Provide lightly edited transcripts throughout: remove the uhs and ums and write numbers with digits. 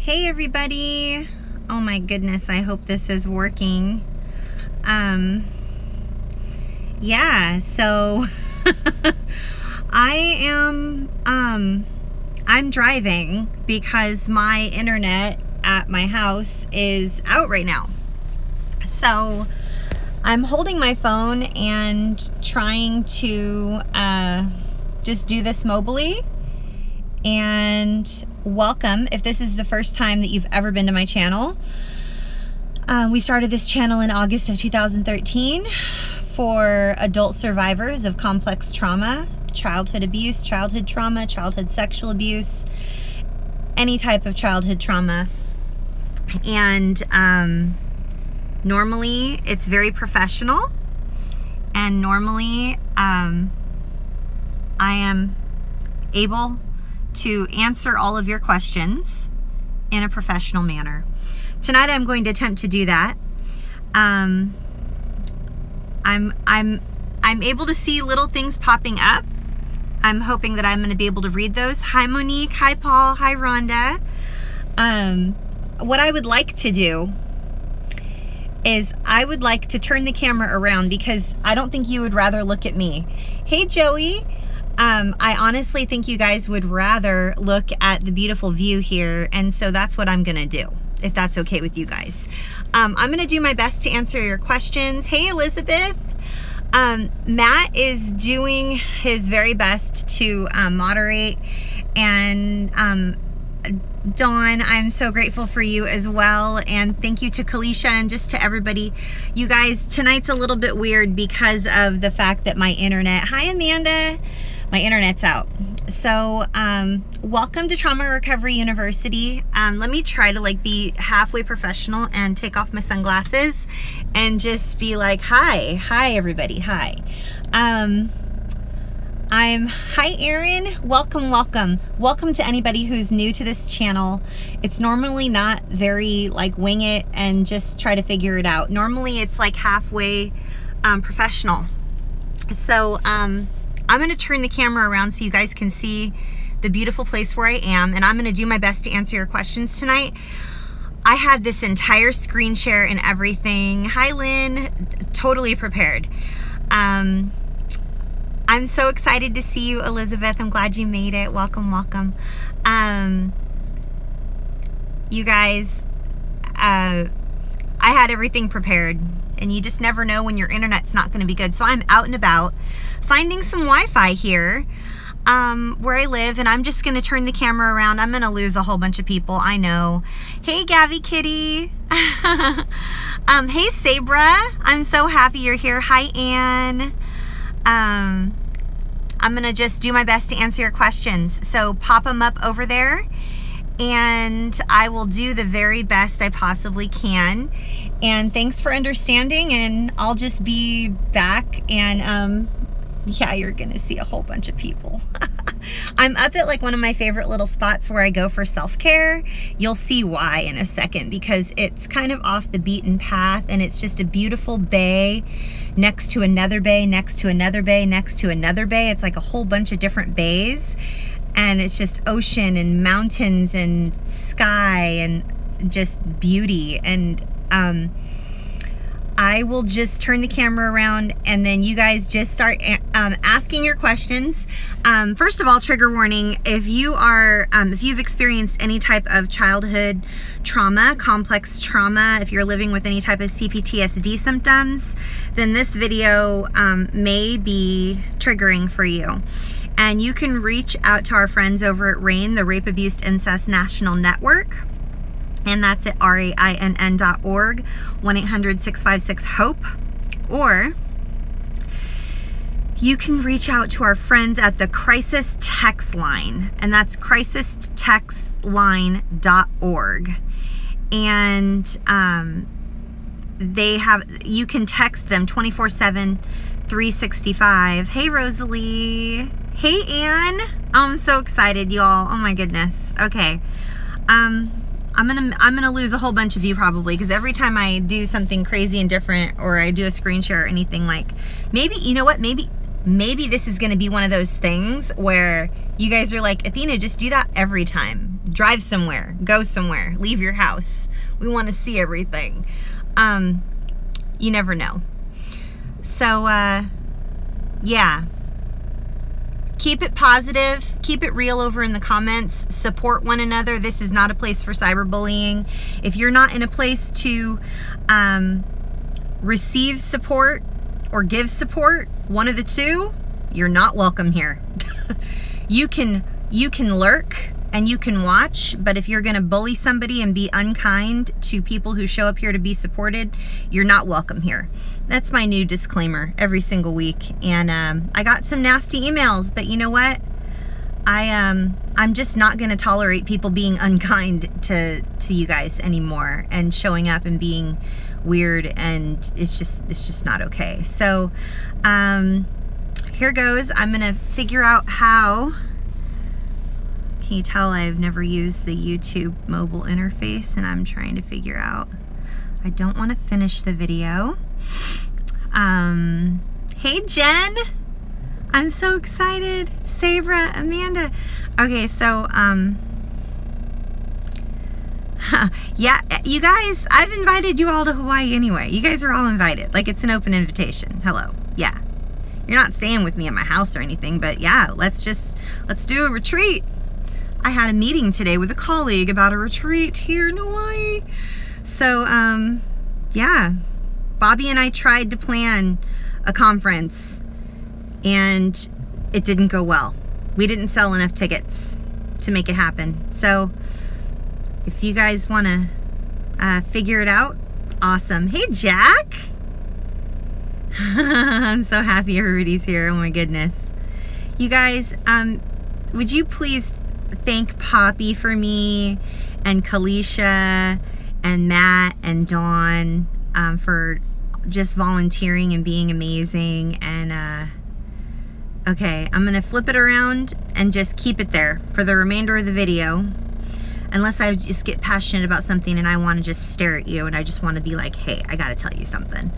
Hey everybody. Oh my goodness, I hope this is working. Yeah, so I'm driving because my internet at my house is out right now. So I'm holding my phone and trying to just do this mobily. And welcome if this is the first time that you've ever been to my channel. We started this channel in August of 2013 for adult survivors of complex trauma, childhood abuse, childhood trauma, childhood sexual abuse, any type of childhood trauma. And normally it's very professional, and normally I am able to answer all of your questions in a professional manner. Tonight I'm going to attempt to do that. I'm able to see little things popping up. I'm hoping that I'm going to be able to read those. Hi Monique, hi Paul, hi Rhonda. What I would like to do is I would like to turn the camera around because I don't think you would rather look at me. Hey Joey. I honestly think you guys would rather look at the beautiful view here, and so that's what I'm gonna do, if that's okay with you guys. I'm gonna do my best to answer your questions. Hey Elizabeth. Matt is doing his very best to moderate, and Dawn, I'm so grateful for you as well, and thank you to Kalisha and just to everybody. You guys, tonight's a little bit weird because of the fact that my internet, hi Amanda, my internet's out. So welcome to Trauma Recovery University. Let me try to like be halfway professional and take off my sunglasses and just be like, hi everybody, hi. Hi Erin, welcome to anybody who's new to this channel. It's normally not very like wing it and just try to figure it out. Normally it's like halfway professional. So I'm gonna turn the camera around so you guys can see the beautiful place where I am, and I'm gonna do my best to answer your questions tonight. I had this entire screen share and everything. Hi Lynn, totally prepared. I'm so excited to see you, Elizabeth. I'm glad you made it. Welcome. You guys, I had everything prepared, and you just never know when your internet's not gonna be good. So I'm out and about finding some Wi-Fi here where I live, and I'm just gonna turn the camera around. I'm gonna lose a whole bunch of people, I know. Hey Gavi Kitty. Hey Sabra, I'm so happy you're here. Hi Ann. I'm gonna just do my best to answer your questions, so pop them up over there and I will do the very best I possibly can. And thanks for understanding, and I'll just be back, and yeah, you're gonna see a whole bunch of people. I'm up at like one of my favorite little spots where I go for self-care. You'll see why in a second, because it's kind of off the beaten path, and it's just a beautiful bay next to another bay, next to another bay, next to another bay. It's like a whole bunch of different bays, and it's just ocean and mountains and sky and just beauty. And I will just turn the camera around, and then you guys just start asking your questions. First of all, trigger warning, if you are, if you've experienced any type of childhood trauma, complex trauma, if you're living with any type of CPTSD symptoms, then this video may be triggering for you. And you can reach out to our friends over at RAIN, the Rape, Abuse, Incest National Network. And that's at rainn.org, 1-800-656-HOPE. Or you can reach out to our friends at the Crisis Text Line, and that's crisistextline.org. And you can text them 24/7, 365. Hey Rosalie. Hey Ann. I'm so excited, y'all. Oh my goodness. Okay. I'm gonna lose a whole bunch of you probably, because every time I do something crazy and different, or I do a screen share or anything, like, maybe, you know what, maybe this is gonna be one of those things where you guys are like, Athena, just do that every time. drive somewhere, go somewhere, leave your house. We want to see everything. You never know. So, yeah. Keep it positive. Keep it real over in the comments. Support one another. This is not a place for cyberbullying. If you're not in a place to receive support or give support, one of the two, you're not welcome here. You can lurk and you can watch, but if you're going to bully somebody and be unkind to people who show up here to be supported, you're not welcome here. That's my new disclaimer every single week. And I got some nasty emails, but you know what? I'm just not going to tolerate people being unkind to you guys anymore and showing up and being weird, and it's just not okay. So here goes. I'm going to figure out how. Can you tell I've never used the YouTube mobile interface, and I'm trying to figure out. I don't want to finish the video. Hey Jen, I'm so excited. Sabra, Amanda. Okay, so yeah, you guys, I've invited you all to Hawaii anyway. You guys are all invited. Like, it's an open invitation. Hello. Yeah. You're not staying with me at my house or anything, but yeah, let's do a retreat. I had a meeting today with a colleague about a retreat here in Hawaii. So, yeah, Bobby and I tried to plan a conference and it didn't go well. We didn't sell enough tickets to make it happen. So if you guys want to figure it out, awesome. Hey, Jack. I'm so happy everybody's here. Oh my goodness. You guys, would you please thank Poppy for me, and Kalisha and Matt and Dawn for just volunteering and being amazing. And okay, I'm gonna flip it around and just keep it there for the remainder of the video, unless I just get passionate about something and I want to just stare at you and I just want to be like, hey, I gotta tell you something.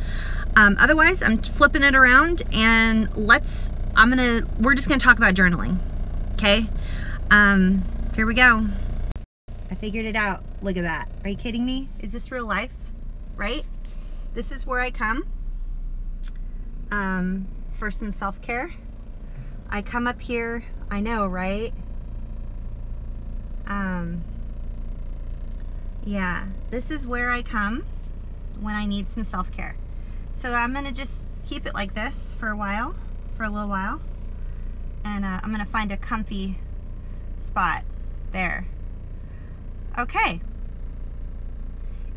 Otherwise, I'm flipping it around, and we're just gonna talk about journaling. Okay, here we go. I figured it out. Look at that. Are you kidding me? Is this real life? Right? This is where I come for some self-care. I come up here, I know, right? Yeah, this is where I come when I need some self-care. So I'm gonna just keep it like this for a little while. And I'm gonna find a comfy spot there. Okay.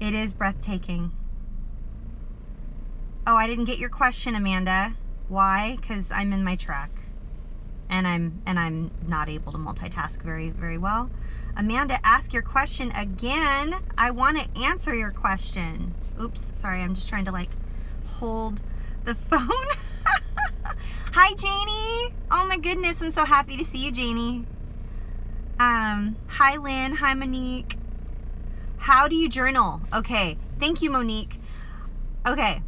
It is breathtaking. Oh, I didn't get your question, Amanda. Why? Because I'm in my truck. And I'm not able to multitask very, very well. Amanda, ask your question again. I want to answer your question. Oops, sorry, I'm just trying to like hold the phone. Hi, Janie. Oh my goodness, I'm so happy to see you, Janie. Hi, Lynn. Hi, Monique. How do you journal? Okay, thank you, Monique. Okay,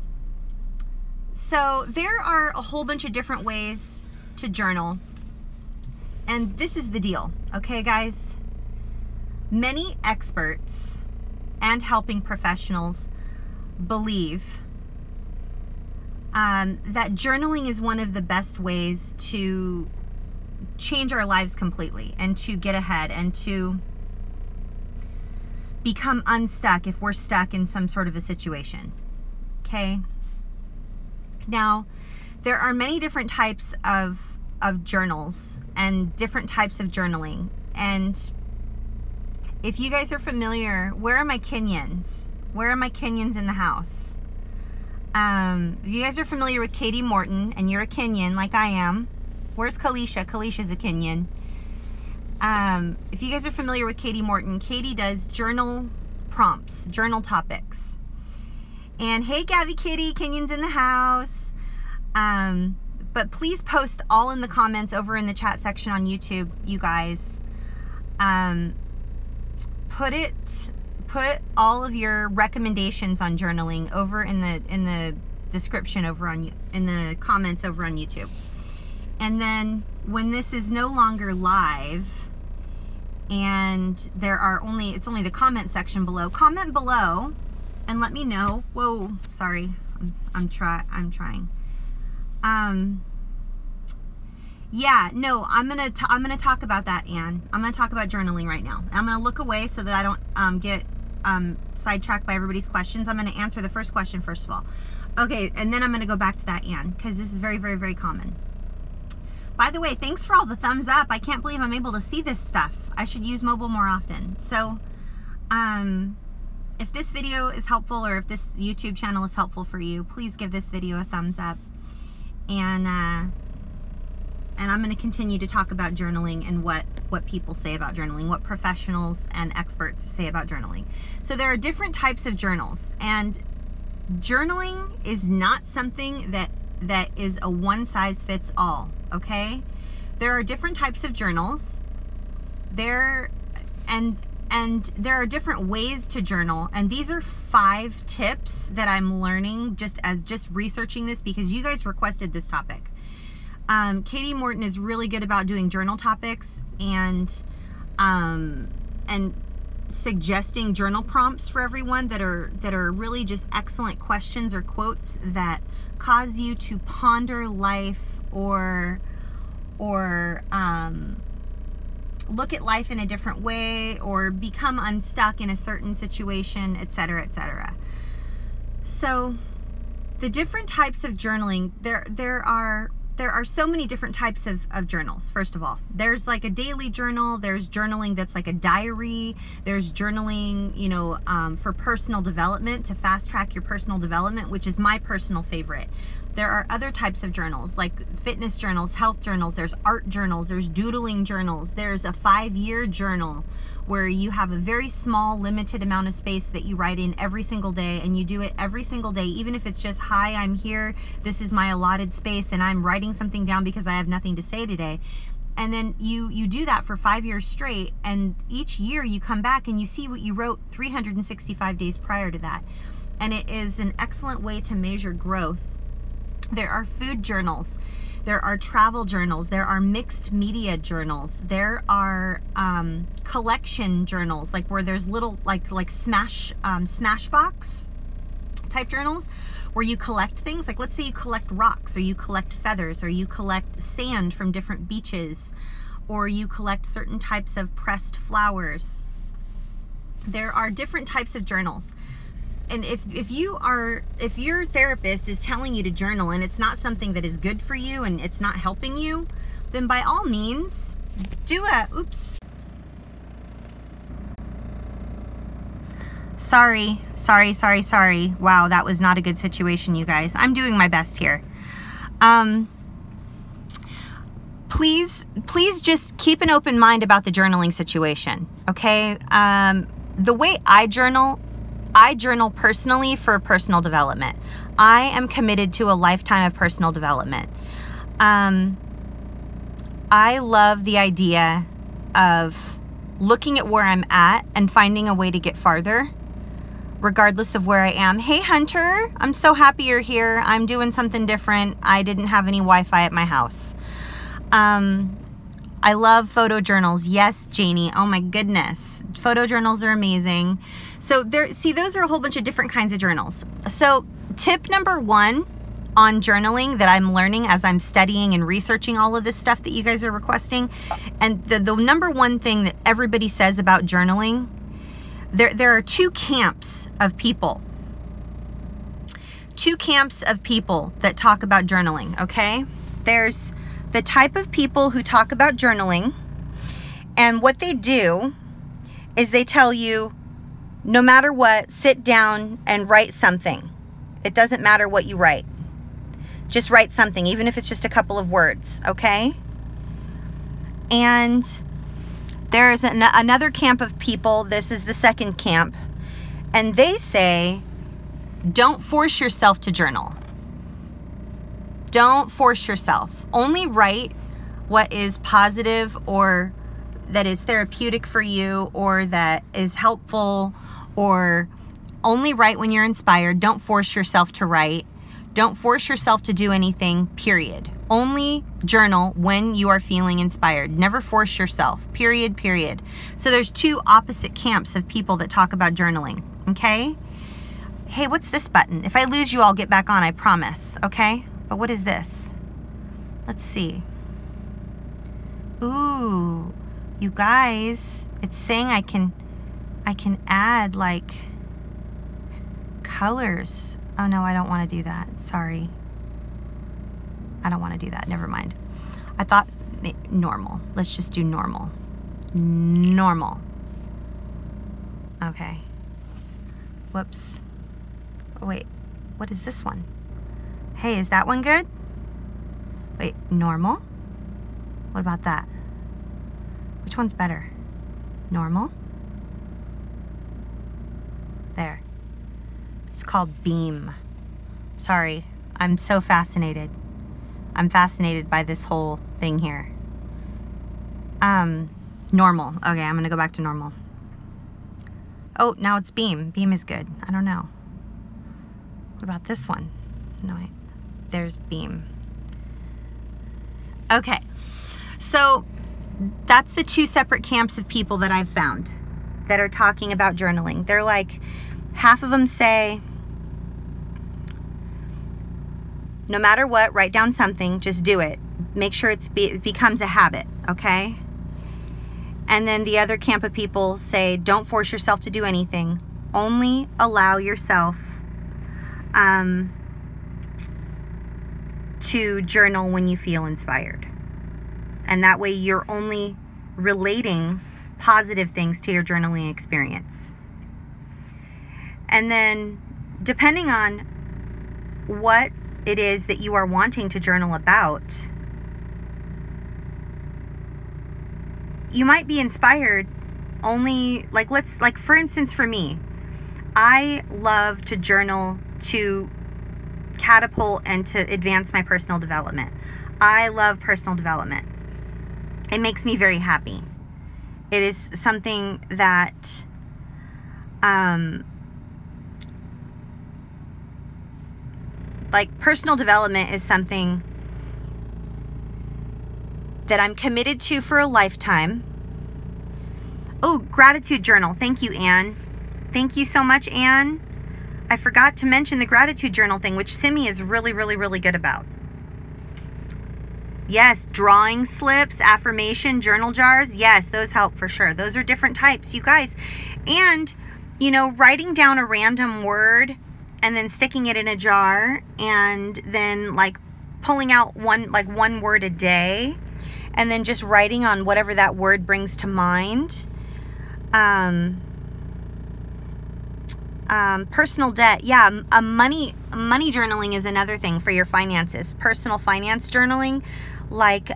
so there are a whole bunch of different ways to journal. And this is the deal, okay, guys? Many experts and helping professionals believe that journaling is one of the best ways to change our lives completely and to get ahead and to become unstuck if we're stuck in some sort of a situation, okay? Now, there are many different types of journals and different types of journaling. And if you guys are familiar, where are my Kenyans? Where are my Kenyans in the house? If you guys are familiar with Katie Morton and you're a Kenyan like I am, where's Kalisha? Kalisha's a Kenyan. If you guys are familiar with Katie Morton, Katie does journal prompts, journal topics. And hey, Gabby Kitty, Kenyans in the house. But please post all in the comments over in the chat section on YouTube, you guys. Put all of your recommendations on journaling over in the description over on in the comments over on YouTube. And then when this is no longer live, and it's only the comment section below. Comment below and let me know. Whoa, sorry, I'm trying. Yeah, no, I'm gonna talk about that, Anne. I'm gonna talk about journaling right now. I'm gonna look away so that I don't get sidetracked by everybody's questions. I'm gonna answer the first question first of all. Okay, and then I'm gonna go back to that, Anne, because this is very, very, very common. By the way, thanks for all the thumbs up. I can't believe I'm able to see this stuff. I should use mobile more often. So, if this video is helpful, or if this YouTube channel is helpful for you, please give this video a thumbs up. And I'm going to continue to talk about journaling and what people say about journaling, what professionals and experts say about journaling. So there are different types of journals, and journaling is not something that is a one-size-fits-all, okay? There are different types of journals. And there are different ways to journal, and these are 5 tips that I'm learning just researching this, because you guys requested this topic. Katie Morton is really good about doing journal topics and suggesting journal prompts for everyone that are really just excellent questions or quotes that cause you to ponder life or look at life in a different way, or become unstuck in a certain situation, etc., etc. So the different types of journaling, there are so many different types of journals. First of all, there's like a daily journal, there's journaling that's like a diary, there's journaling, you know, for personal development, to fast track your personal development, which is my personal favorite. There are other types of journals, like fitness journals, health journals, there's art journals, there's doodling journals, there's a 5-year journal where you have a very small, limited amount of space that you write in every single day, and you do it every single day, even if it's just, hi, I'm here, this is my allotted space, and I'm writing something down because I have nothing to say today. And then you do that for 5 years straight, and each year you come back and you see what you wrote 365 days prior to that. And it is an excellent way to measure growth. There are food journals, there are travel journals, there are mixed media journals, there are collection journals, like where there's little like Smashbox type journals where you collect things. Like, let's say you collect rocks, or you collect feathers, or you collect sand from different beaches, or you collect certain types of pressed flowers. There are different types of journals. And if your therapist is telling you to journal and it's not something that is good for you and it's not helping you, then by all means, do a, oops. Sorry. Wow, that was not a good situation, you guys. I'm doing my best here. Please just keep an open mind about the journaling situation, okay? The way I journal personally for personal development. I am committed to a lifetime of personal development. I love the idea of looking at where I'm at and finding a way to get farther, regardless of where I am. Hey, Hunter, I'm so happy you're here. I'm doing something different. I didn't have any Wi-Fi at my house. I love photo journals. Yes, Janie. Oh my goodness. Photo journals are amazing. So those are a whole bunch of different kinds of journals. So tip number 1 on journaling that I'm learning as I'm studying and researching all of this stuff that you guys are requesting, and the number 1 thing that everybody says about journaling, there are 2 camps of people. 2 camps of people that talk about journaling, okay? There's the type of people who talk about journaling, and what they do is they tell you, no matter what, sit down and write something. It doesn't matter what you write. Just write something, even if it's just a couple of words, okay? And there's another camp of people, this is the second camp, and they say, don't force yourself to journal. Don't force yourself. Only write what is positive, or that is therapeutic for you, or that is helpful, or only write when you're inspired. Don't force yourself to write. Don't force yourself to do anything, period. Only journal when you are feeling inspired. Never force yourself. Period, period. So there's two opposite camps of people that talk about journaling, okay? Hey, what's this button? If I lose you, I'll get back on, I promise, okay? But what is this? Let's see. Ooh, you guys, it's saying I can add like colors. Oh no, I don't want to do that. Sorry. I don't want to do that. Never mind. I thought normal. Let's just do normal. Normal. Okay. Whoops. Wait, what is this one? Hey, is that one good? Wait, normal? What about that? Which one's better? Normal? There. It's called Beam. Sorry, I'm so fascinated. I'm fascinated by this whole thing here. Normal. Okay, I'm gonna go back to normal. Oh, now it's Beam. Beam is good. I don't know. What about this one? No, wait. There's Beam. Okay, so that's the two separate camps of people that I've found that are talking about journaling. They're like, half of them say, no matter what, write down something, just do it. Make sure it becomes a habit, okay? And then the other camp of people say, don't force yourself to do anything. Only allow yourself to journal when you feel inspired. And that way you're only relating positive things to your journaling experience. And then depending on what it is that you are wanting to journal about, you might be inspired only, like for instance, for me, I love to journal to catapult and to advance my personal development. I love personal development. It makes me very happy. It is something that like personal development is something that I'm committed to for a lifetime. Oh, gratitude journal. Thank you, Anne. Thank you so much, Anne. I forgot to mention the gratitude journal thing, which Simi is really, really, really good about. Yes, drawing slips, affirmation, journal jars. Yes, those help for sure. Those are different types, you guys. And, you know, writing down a random word and then sticking it in a jar and then like pulling out one word a day and then just writing on whatever that word brings to mind. Personal debt. Yeah, money journaling is another thing for your finances. Personal finance journaling, like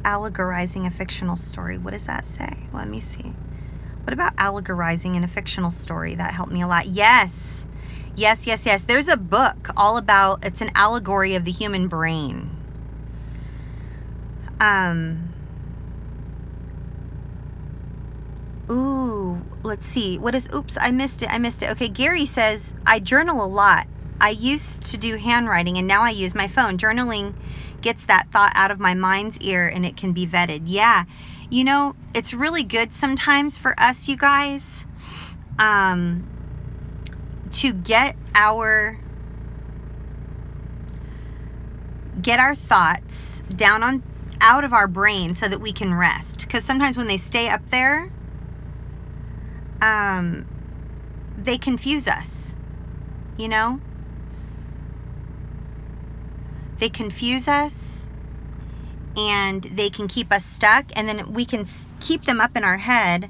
allegorizing a fictional story. What does that say? Let me see. What about allegorizing in a fictional story? That helped me a lot. Yes. Yes, yes, yes. There's a book all about, it's an allegory of the human brain. Ooh, let's see. What is, oops, I missed it. Okay, Gary says, I journal a lot. I used to do handwriting and now I use my phone. Journaling gets that thought out of my mind's ear and it can be vetted. Yeah. You know, it's really good sometimes for us, you guys, to get our thoughts down out of our brain so that we can rest. Because sometimes when they stay up there, they confuse us, you know? They confuse us. And they can keep us stuck, and then we can keep them up in our head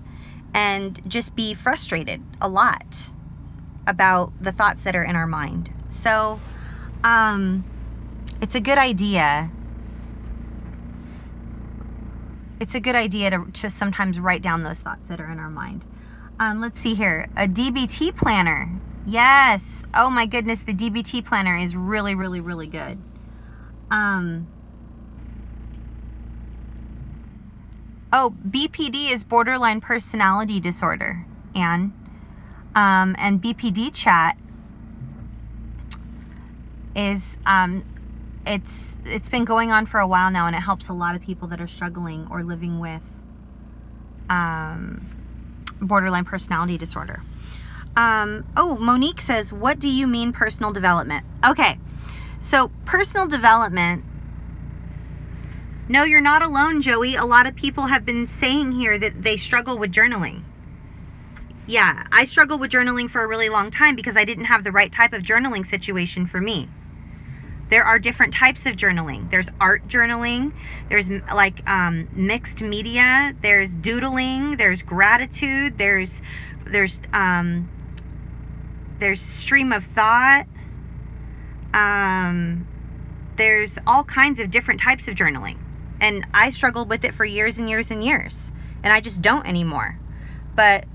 and just be frustrated a lot about the thoughts that are in our mind. So it's a good idea. It's a good idea to sometimes write down those thoughts that are in our mind. Let's see here. A DBT planner. Yes. Oh my goodness, the DBT planner is really, really, really good. Oh, BPD is borderline personality disorder, Anne. And BPD chat is it's been going on for a while now, and it helps a lot of people that are struggling or living with borderline personality disorder. Oh, Monique says, what do you mean personal development? Okay, so personal development, no, you're not alone, Joey. A lot of people have been saying here that they struggle with journaling. Yeah, I struggled with journaling for a really long time because I didn't have the right type of journaling situation for me. There are different types of journaling. There's art journaling, there's like mixed media, there's doodling, there's gratitude, there's stream of thought. There's all kinds of different types of journaling. And I struggled with it for years and years and years. And I just don't anymore. But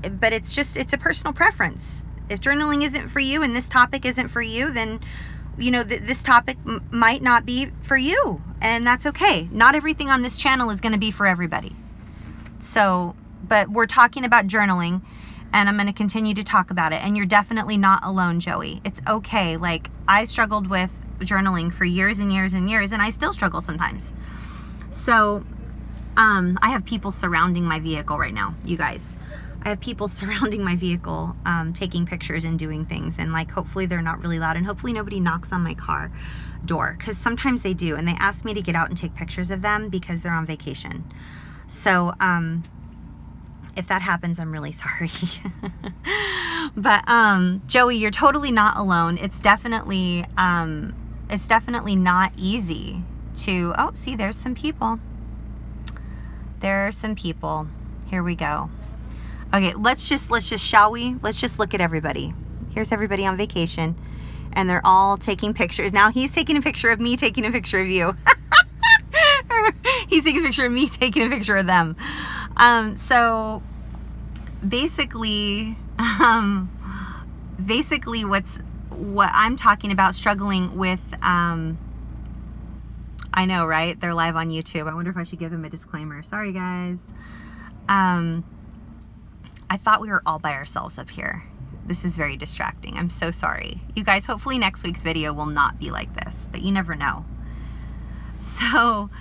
it's a personal preference. If journaling isn't for you and this topic isn't for you, then, you know, this topic might not be for you. And that's okay. Not everything on this channel is going to be for everybody. So, but we're talking about journaling, and I'm going to continue to talk about it. And you're definitely not alone, Joey. It's okay. Like, I struggled with journaling for years and years and years, and I still struggle sometimes. So, I have people surrounding my vehicle right now, you guys. I have people surrounding my vehicle, taking pictures and doing things, and like, hopefully they're not really loud, and hopefully nobody knocks on my car door, because sometimes they do, and they ask me to get out and take pictures of them because they're on vacation. So, if that happens, I'm really sorry. But, Joey, you're totally not alone. It's definitely not easy to, oh, see, there's some people. There are some people. Here we go. Okay, let's just, shall we? Let's just look at everybody. Here's everybody on vacation, and they're all taking pictures. Now he's taking a picture of me, taking a picture of you. He's taking a picture of me, taking a picture of them. So basically, what I'm talking about, struggling with, I know, right? They're live on YouTube. I wonder if I should give them a disclaimer. Sorry, guys. I thought we were all by ourselves up here. This is very distracting. I'm so sorry. You guys, hopefully next week's video will not be like this, but you never know. So,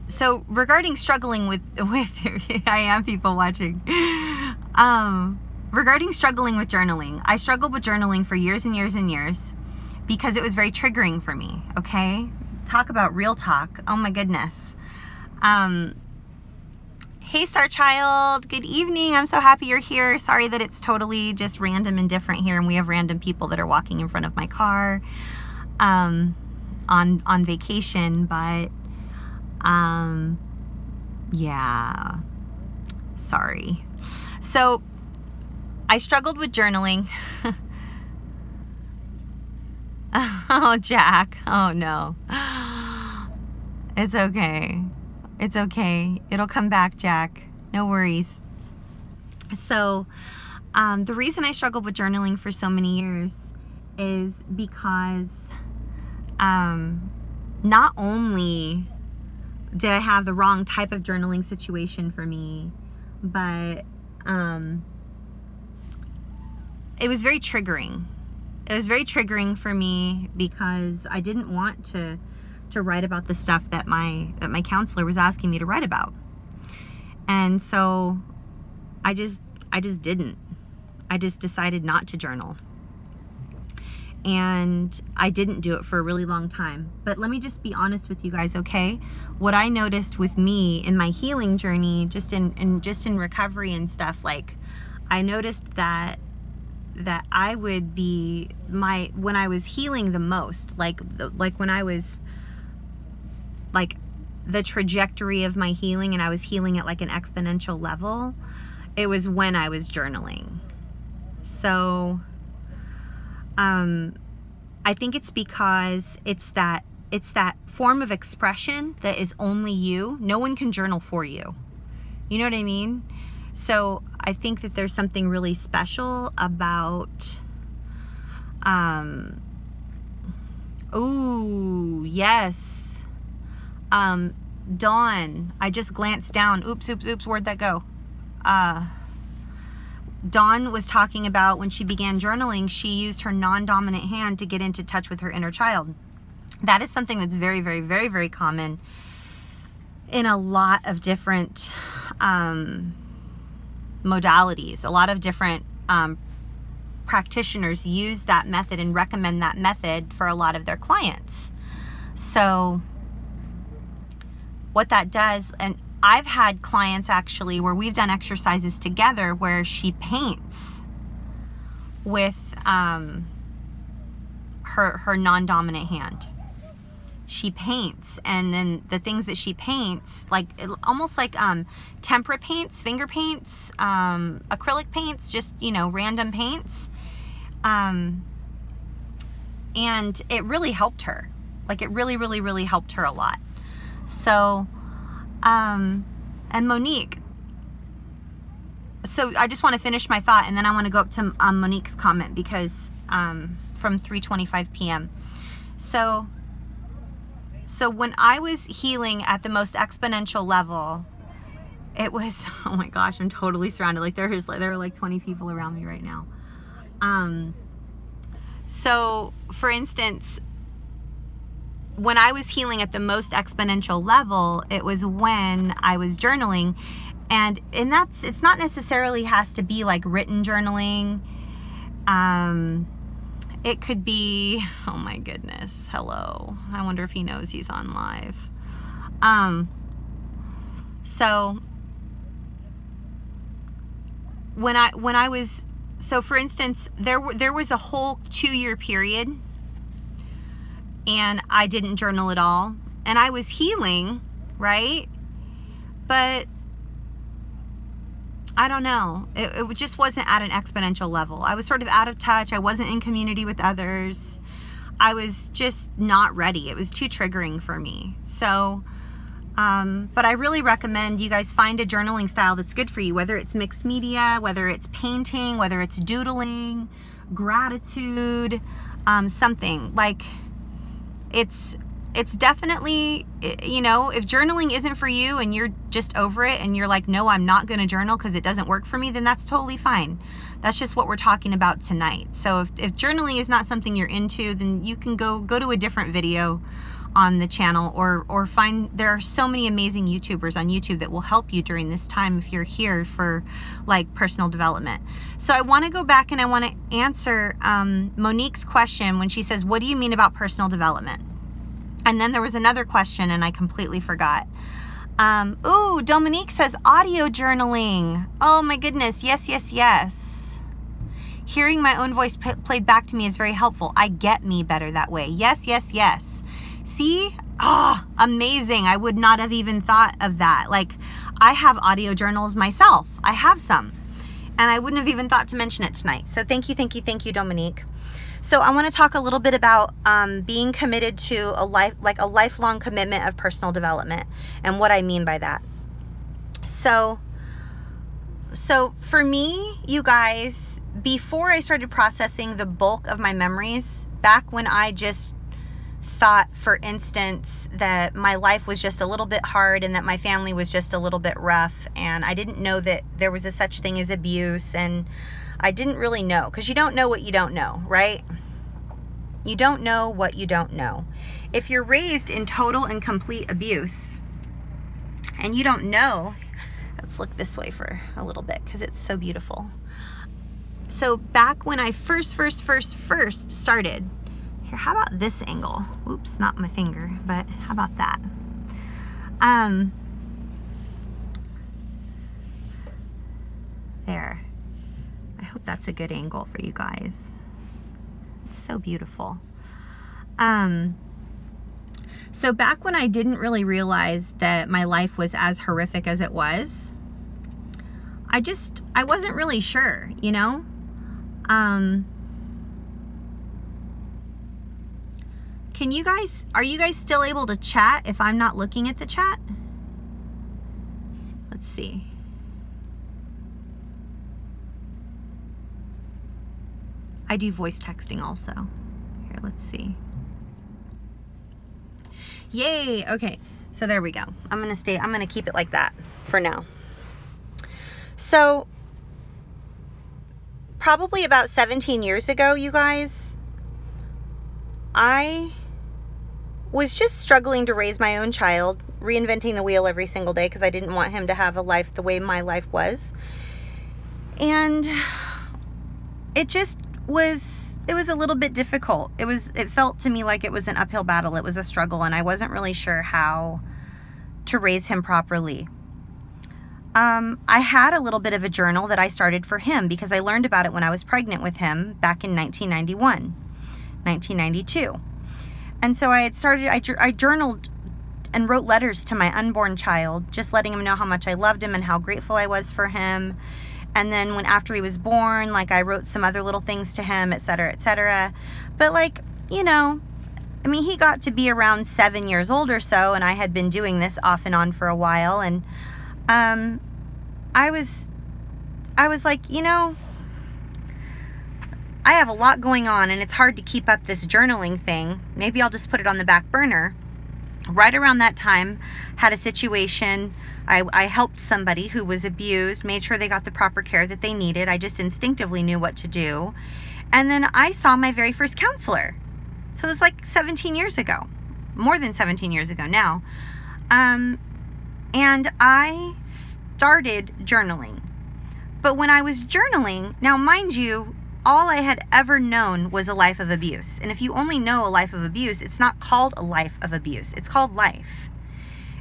so regarding struggling with I am people watching. Regarding struggling with journaling, I struggled with journaling for years and years and years because it was very triggering for me, okay? Talk about real talk. Oh my goodness. Hey, Star Child. Good evening. I'm so happy you're here. Sorry that it's totally just random and different here, and we have random people that are walking in front of my car on vacation, but yeah, sorry. So I struggled with journaling. Oh, Jack. Oh, no. It's okay. It's okay. It'll come back, Jack. No worries. So, the reason I struggled with journaling for so many years is because not only did I have the wrong type of journaling situation for me, but it was very triggering. It was very triggering for me because I didn't want to write about the stuff that my counselor was asking me to write about. And so I just didn't. I just decided not to journal. And I didn't do it for a really long time. But let me just be honest with you guys, okay? What I noticed with me in my healing journey, just in recovery and stuff, like, I noticed that I would be when I was healing the most, like when I was like the trajectory of my healing, and I was healing at like an exponential level, it was when I was journaling. So I think it's because it's that form of expression that is only you. No one can journal for you. You know what I mean? So I think that there's something really special about, ooh, yes. Dawn, I just glanced down. Oops, oops, oops, where'd that go? Dawn was talking about when she began journaling, she used her non-dominant hand to get into touch with her inner child. That is something that's very, very, very, very common in a lot of different modalities. A lot of different practitioners use that method and recommend that method for a lot of their clients. So what that does, and I've had clients actually where we've done exercises together where she paints with her non-dominant hand. She paints, and then the things that she paints, like almost like tempera paints, finger paints, acrylic paints, just, you know, random paints. And it really helped her. Like it really, really, really helped her a lot. So, and Monique, so I just want to finish my thought, and then I want to go up to Monique's comment, because from 3:25 p.m. So when I was healing at the most exponential level, it was, oh my gosh, I'm totally surrounded. Like there are like 20 people around me right now. So for instance, when I was healing at the most exponential level, it was when I was journaling. And it's not necessarily has to be like written journaling. It could be, oh my goodness, hello. I wonder if he knows he's on live. So when I was, so for instance, there was a whole 2-year period and I didn't journal at all, and I was healing, right? But I don't know, it just wasn't at an exponential level. I was sort of out of touch. I wasn't in community with others. I was just not ready. It was too triggering for me. So, but I really recommend you guys find a journaling style that's good for you, whether it's mixed media, whether it's painting, whether it's doodling, gratitude, something. Like, it's definitely, you know, if journaling isn't for you and you're just over it and you're like, no, I'm not going to journal because it doesn't work for me, then that's totally fine. That's just what we're talking about tonight. So if journaling is not something you're into, then you can go to a different video on the channel, or find, there are so many amazing YouTubers on YouTube that will help you during this time if you're here for like personal development. So I want to go back and I want to answer Monique's question when she says, what do you mean about personal development? And then there was another question and I completely forgot. Ooh, Dominique says audio journaling. Oh my goodness, yes, yes, yes. Hearing my own voice played back to me is very helpful. I get me better that way. Yes, yes, yes. See? Oh, amazing. I would not have even thought of that. Like, I have audio journals myself. I have some. And I wouldn't have even thought to mention it tonight. So thank you, thank you, thank you, Dominique. So I want to talk a little bit about being committed to a lifelong commitment of personal development and what I mean by that. So for me, you guys, before I started processing the bulk of my memories, back when I just thought, for instance, that my life was just a little bit hard and that my family was just a little bit rough, and I didn't know that there was a such thing as abuse, and I didn't really know, because you don't know what you don't know, right? You don't know what you don't know. If you're raised in total and complete abuse and you don't know, let's look this way for a little bit because it's so beautiful. So back when I first started, here, how about this angle? Oops, not my finger, but how about that? There. I hope that's a good angle for you guys. It's so beautiful. So back when I didn't really realize that my life was as horrific as it was, I wasn't really sure, you know? Are you guys still able to chat if I'm not looking at the chat? Let's see. I do voice texting also. Here, let's see. Yay, okay. So there we go. I'm gonna keep it like that for now. So probably about 17 years ago, you guys, I was just struggling to raise my own child, reinventing the wheel every single day because I didn't want him to have a life the way my life was. And it just was, it was a little bit difficult. It felt to me like it was an uphill battle. It was a struggle, and I wasn't really sure how to raise him properly. I had a little bit of a journal that I started for him because I learned about it when I was pregnant with him back in 1992. And so I journaled and wrote letters to my unborn child, just letting him know how much I loved him and how grateful I was for him. And then after he was born, like, I wrote some other little things to him, etc., etc. But, like, you know, I mean, he got to be around 7 years old or so, and I had been doing this off and on for a while, and I was like, you know, I have a lot going on, and it's hard to keep up this journaling thing. Maybe I'll just put it on the back burner. Right around that time, had a situation. I helped somebody who was abused, made sure they got the proper care that they needed. I just instinctively knew what to do. And then I saw my very first counselor. So it was like 17 years ago, more than 17 years ago now. And I started journaling. But when I was journaling, now mind you, all I had ever known was a life of abuse. And if you only know a life of abuse, it's not called a life of abuse. It's called life.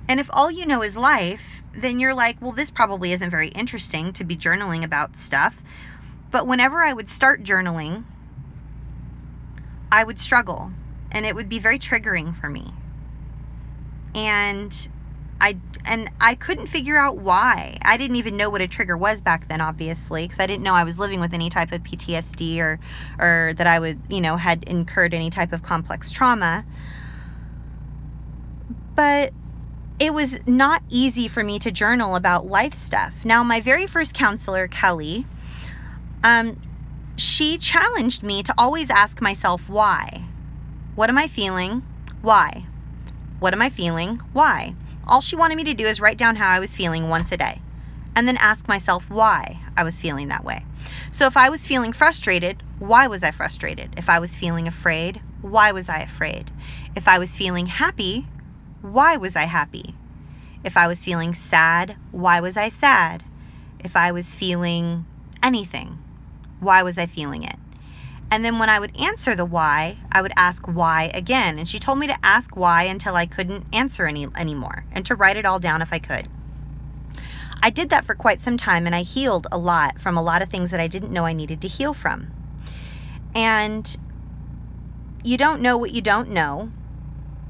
And if all you know is life, then you're like, well, this probably isn't very interesting to be journaling about stuff. But whenever I would start journaling, I would struggle, and it would be very triggering for me. And I couldn't figure out why. I didn't even know what a trigger was back then, obviously, because I didn't know I was living with any type of PTSD or that I would, you know, had incurred any type of complex trauma. But it was not easy for me to journal about life stuff. Now, my very first counselor, Kelly, she challenged me to always ask myself, why? What am I feeling? Why? What am I feeling? Why? All she wanted me to do is write down how I was feeling once a day, and then ask myself why I was feeling that way. So if I was feeling frustrated, why was I frustrated? If I was feeling afraid, why was I afraid? If I was feeling happy, why was I happy? If I was feeling sad, why was I sad? If I was feeling anything, why was I feeling it? And then when I would answer the why, I would ask why again. And she told me to ask why until I couldn't answer anymore, and to write it all down if I could. I did that for quite some time, and I healed a lot from a lot of things that I didn't know I needed to heal from. And you don't know what you don't know.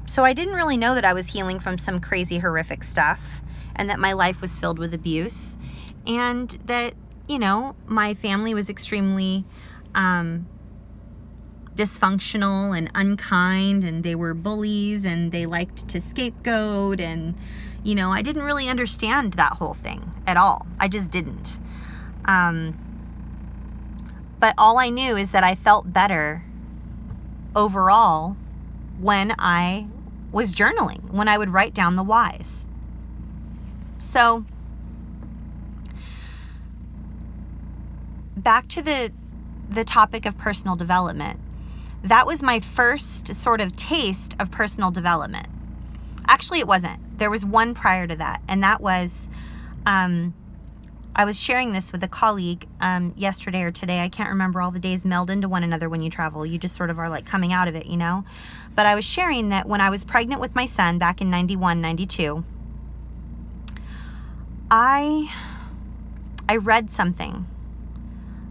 So I didn't really know that I was healing from some crazy, horrific stuff, and that my life was filled with abuse, and that, you know, my family was extremely dysfunctional and unkind, and they were bullies, and they liked to scapegoat, and, you know, I didn't really understand that whole thing at all. I just didn't. But all I knew is that I felt better overall when I was journaling, when I would write down the whys. So back to the topic of personal development. That was my first sort of taste of personal development. Actually, it wasn't. There was one prior to that, and that was, I was sharing this with a colleague yesterday or today. I can't remember. All the days meld into one another when you travel. You just sort of are like coming out of it, you know? But I was sharing that when I was pregnant with my son back in 91, 92, I read something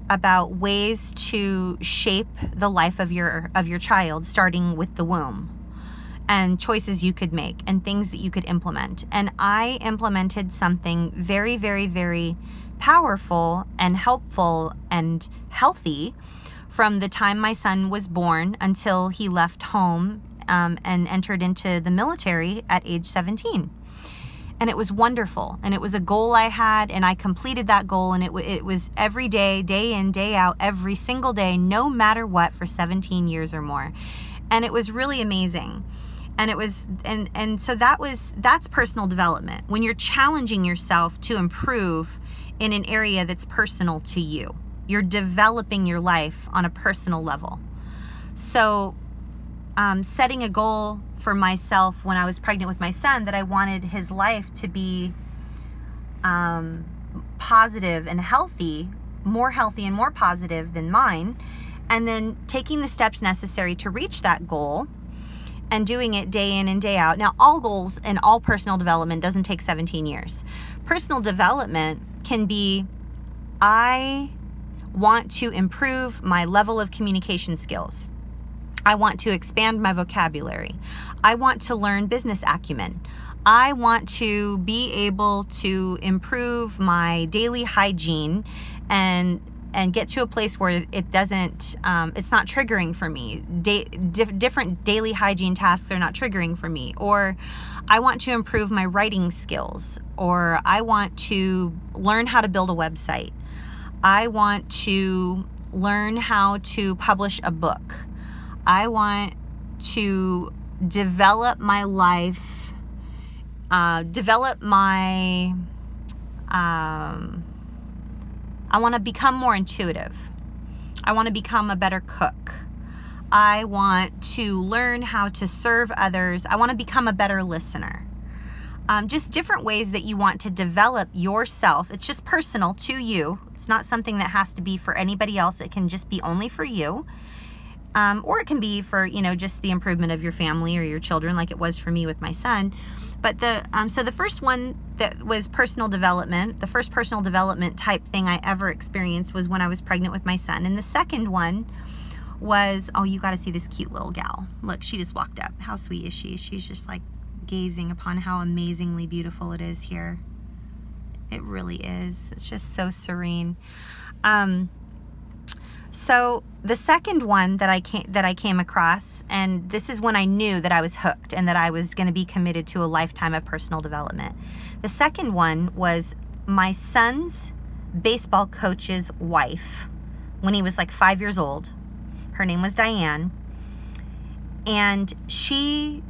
about ways to shape the life of your child, starting with the womb, and choices you could make and things that you could implement. And I implemented something very, very, very powerful and helpful and healthy from the time my son was born until he left home and entered into the military at age 17. And it was wonderful, and it was a goal I had, and I completed that goal, and it was every day, day in, day out, every single day, no matter what, for 17 years or more. And it was really amazing. And it was, and so that's personal development, when you're challenging yourself to improve in an area that's personal to you. You're developing your life on a personal level. So setting a goal for myself when I was pregnant with my son, that I wanted his life to be positive and healthy, more healthy and more positive than mine, and then taking the steps necessary to reach that goal and doing it day in and day out. Now, all goals and all personal development doesn't take 17 years. Personal development can be, I want to improve my level of communication skills. I want to expand my vocabulary. I want to learn business acumen. I want to be able to improve my daily hygiene and get to a place where it doesn't, it's not triggering for me. Different daily hygiene tasks are not triggering for me. Or I want to improve my writing skills. Or I want to learn how to build a website. I want to learn how to publish a book. I want to develop my life, I want to become more intuitive. I want to become a better cook. I want to learn how to serve others. I want to become a better listener. Just different ways that you want to develop yourself. It's just personal to you. It's not something that has to be for anybody else. It can just be only for you. Or it can be for, you know, just the improvement of your family or your children, like it was for me with my son. But so the first one that was personal development, the first personal development type thing I ever experienced was when I was pregnant with my son. And the second one was, oh, you got to see this cute little gal. Look, she just walked up. How sweet is she? She's just like gazing upon how amazingly beautiful it is here. It really is. It's just so serene. So the second one that I came across, and this is when I knew that I was hooked and that I was going to be committed to a lifetime of personal development. The second one was my son's baseball coach's wife when he was like 5 years old. Her name was Diane. And she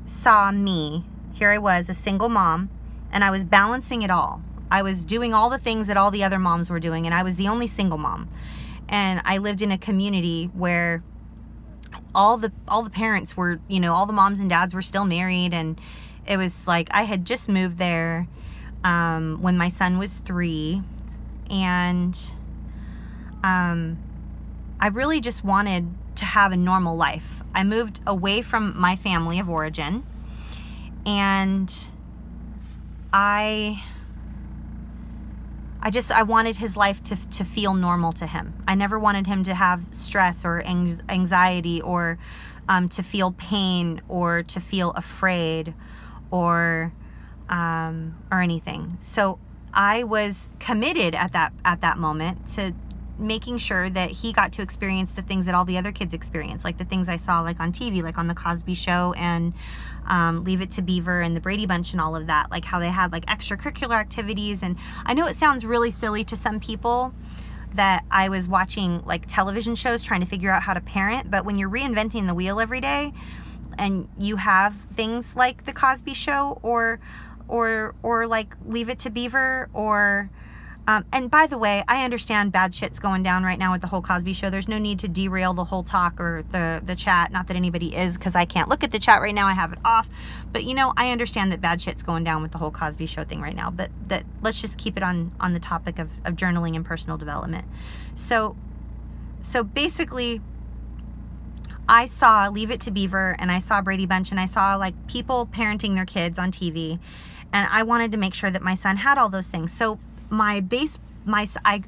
saw me. Here I was, a single mom, and I was balancing it all. I was doing all the things that all the other moms were doing, and I was the only single mom. And I lived in a community where all the parents were, you know, all the moms and dads were still married, and it was like I had just moved there when my son was 3, and I really just wanted to have a normal life. I moved away from my family of origin, and I wanted his life to feel normal to him. I never wanted him to have stress or anxiety or to feel pain or to feel afraid or anything. So I was committed at that moment to making sure that he got to experience the things that all the other kids experience, like the things I saw like on TV, like on the Cosby Show and Leave It to Beaver and the Brady Bunch and all of that, like how they had like extracurricular activities. And I know it sounds really silly to some people that I was watching like television shows trying to figure out how to parent, but when you're reinventing the wheel every day and you have things like the Cosby Show or like Leave It to Beaver or and by the way, I understand bad shit's going down right now with the whole Cosby Show. There's no need to derail the whole talk or the chat. Not that anybody is, because I can't look at the chat right now. I have it off. But, you know, I understand that bad shit's going down with the whole Cosby Show thing right now. But let's just keep it on the topic of journaling and personal development. So basically, I saw Leave It to Beaver and I saw Brady Bunch and I saw like people parenting their kids on TV. And I wanted to make sure that my son had all those things. So I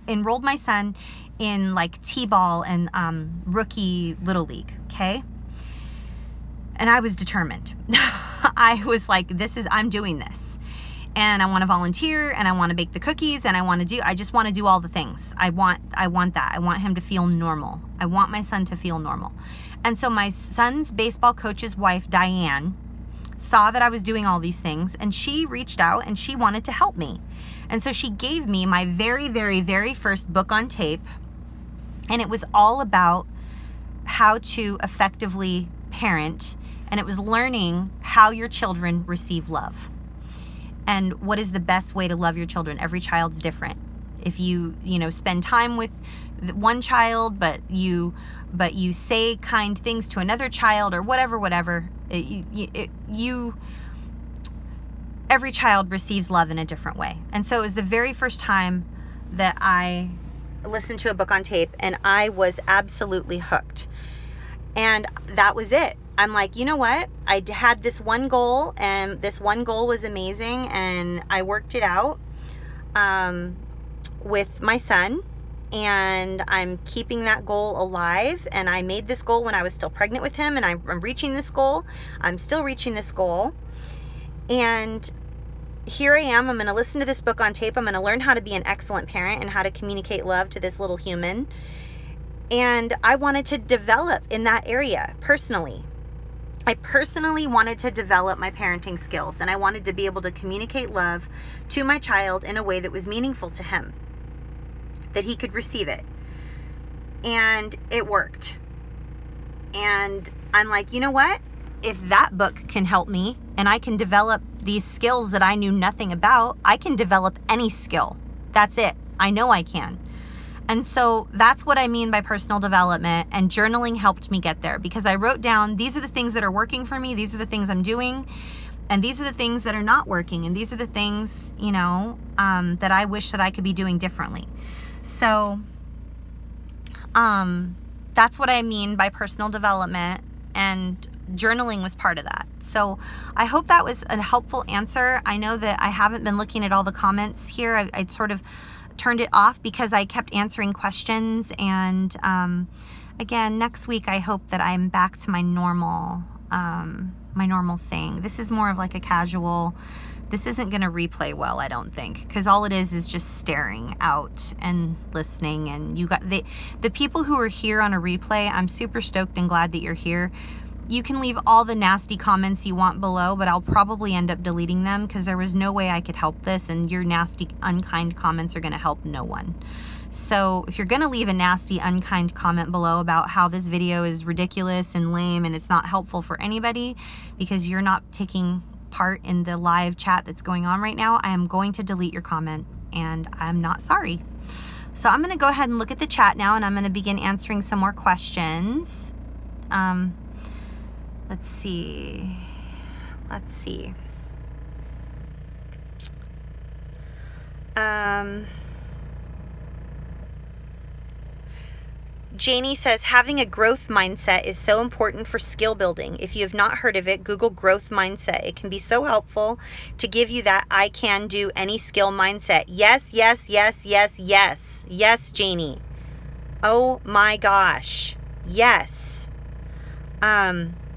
enrolled my son in like T-ball and rookie Little League, okay? And I was determined. I was like, I'm doing this. And I want to volunteer and I want to bake the cookies and I just want to do all the things. I want that. I want him to feel normal. I want my son to feel normal. And so my son's baseball coach's wife, Diane, saw that I was doing all these things and she reached out and she wanted to help me. And so she gave me my very, very, very first book on tape, and it was all about how to effectively parent, and it was learning how your children receive love and what is the best way to love your children. Every child's different. If you, you know, spend time with one child, but you say kind things to another child, or whatever, every child receives love in a different way. And so it was the very first time that I listened to a book on tape, and I was absolutely hooked. And that was it. I'm like, you know what? I had this one goal, and this one goal was amazing, and I worked it out with my son, and I'm keeping that goal alive. And I made this goal when I was still pregnant with him, and I'm reaching this goal. I'm still reaching this goal. And here I am. I'm going to listen to this book on tape. I'm going to learn how to be an excellent parent and how to communicate love to this little human. And I wanted to develop in that area personally. I personally wanted to develop my parenting skills, and I wanted to be able to communicate love to my child in a way that was meaningful to him, that he could receive it. And it worked. And I'm like, you know what? If that book can help me, and I can develop these skills that I knew nothing about, I can develop any skill. That's it. I know I can. And so that's what I mean by personal development, and journaling helped me get there, because I wrote down, these are the things that are working for me, these are the things I'm doing, and these are the things that are not working, and these are the things, you know, that I wish that I could be doing differently. So that's what I mean by personal development, and journaling was part of that. So I hope that was a helpful answer. I know that I haven't been looking at all the comments here. I sort of turned it off because I kept answering questions. And again, next week I hope that I'm back to my normal thing. This is more of like a casual. This isn't going to replay well, I don't think, because all it is just staring out and listening. And you got the people who are here on a replay, I'm super stoked and glad that you're here. You can leave all the nasty comments you want below, but I'll probably end up deleting them, because there was no way I could help this, and your nasty, unkind comments are going to help no one. So if you're going to leave a nasty, unkind comment below about how this video is ridiculous and lame and it's not helpful for anybody because you're not taking part in the live chat that's going on right now, I am going to delete your comment, and I'm not sorry. So I'm going to go ahead and look at the chat now, and I'm going to begin answering some more questions. Let's see. Janie says, having a growth mindset is so important for skill building. If you have not heard of it, Google growth mindset. It can be so helpful to give you that I can do any skill mindset. Yes, yes, yes, yes, yes. Yes, Janie. Oh my gosh. Yes.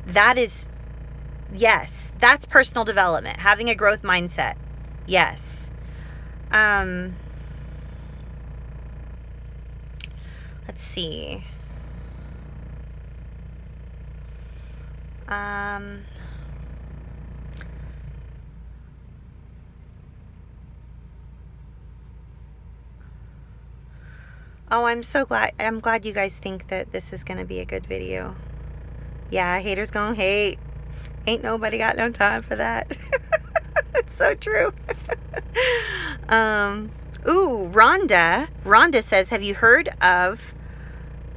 That is, yes, that's personal development, having a growth mindset. Yes. Let's see. Oh, I'm so glad. I'm glad you guys think that this is going to be a good video. Yeah, haters gonna hate. Ain't nobody got no time for that. It's so true. Ooh, Rhonda says, have you heard of,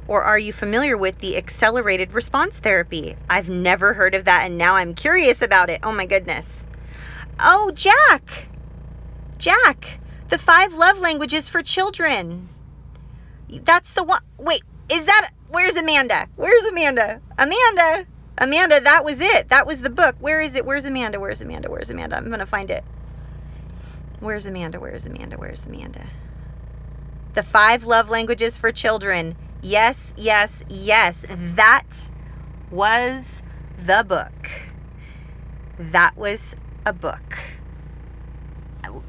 or are you familiar with the accelerated response therapy? I've never heard of that, and now I'm curious about it. Oh my goodness. Oh, Jack, the 5 love languages for children. That's the one. Wait, is that, where's Amanda? Amanda, that was it. That was the book. Where is it? Where's Amanda? I'm gonna find it. Where's Amanda? The 5 love languages for children. Yes, yes, yes. That was the book. That was a book.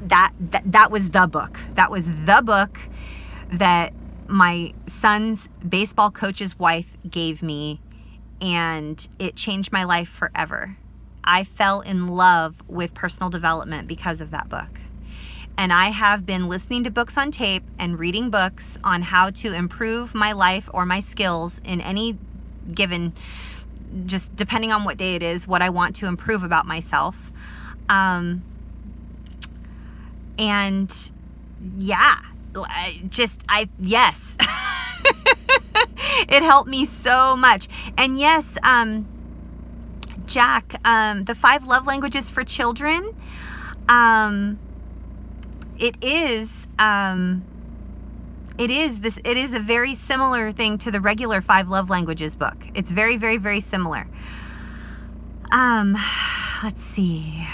That was the book. That was the book that my son's baseball coach's wife gave me, and it changed my life forever. I fell in love with personal development because of that book. And I have been listening to books on tape and reading books on how to improve my life or my skills in any given, just depending on what day it is, what I want to improve about myself. And yeah, yes. It helped me so much. And yes, Jack, the 5 love languages for children, it is a very similar thing to the regular 5 love languages book. It's very, very, very similar. Let's see.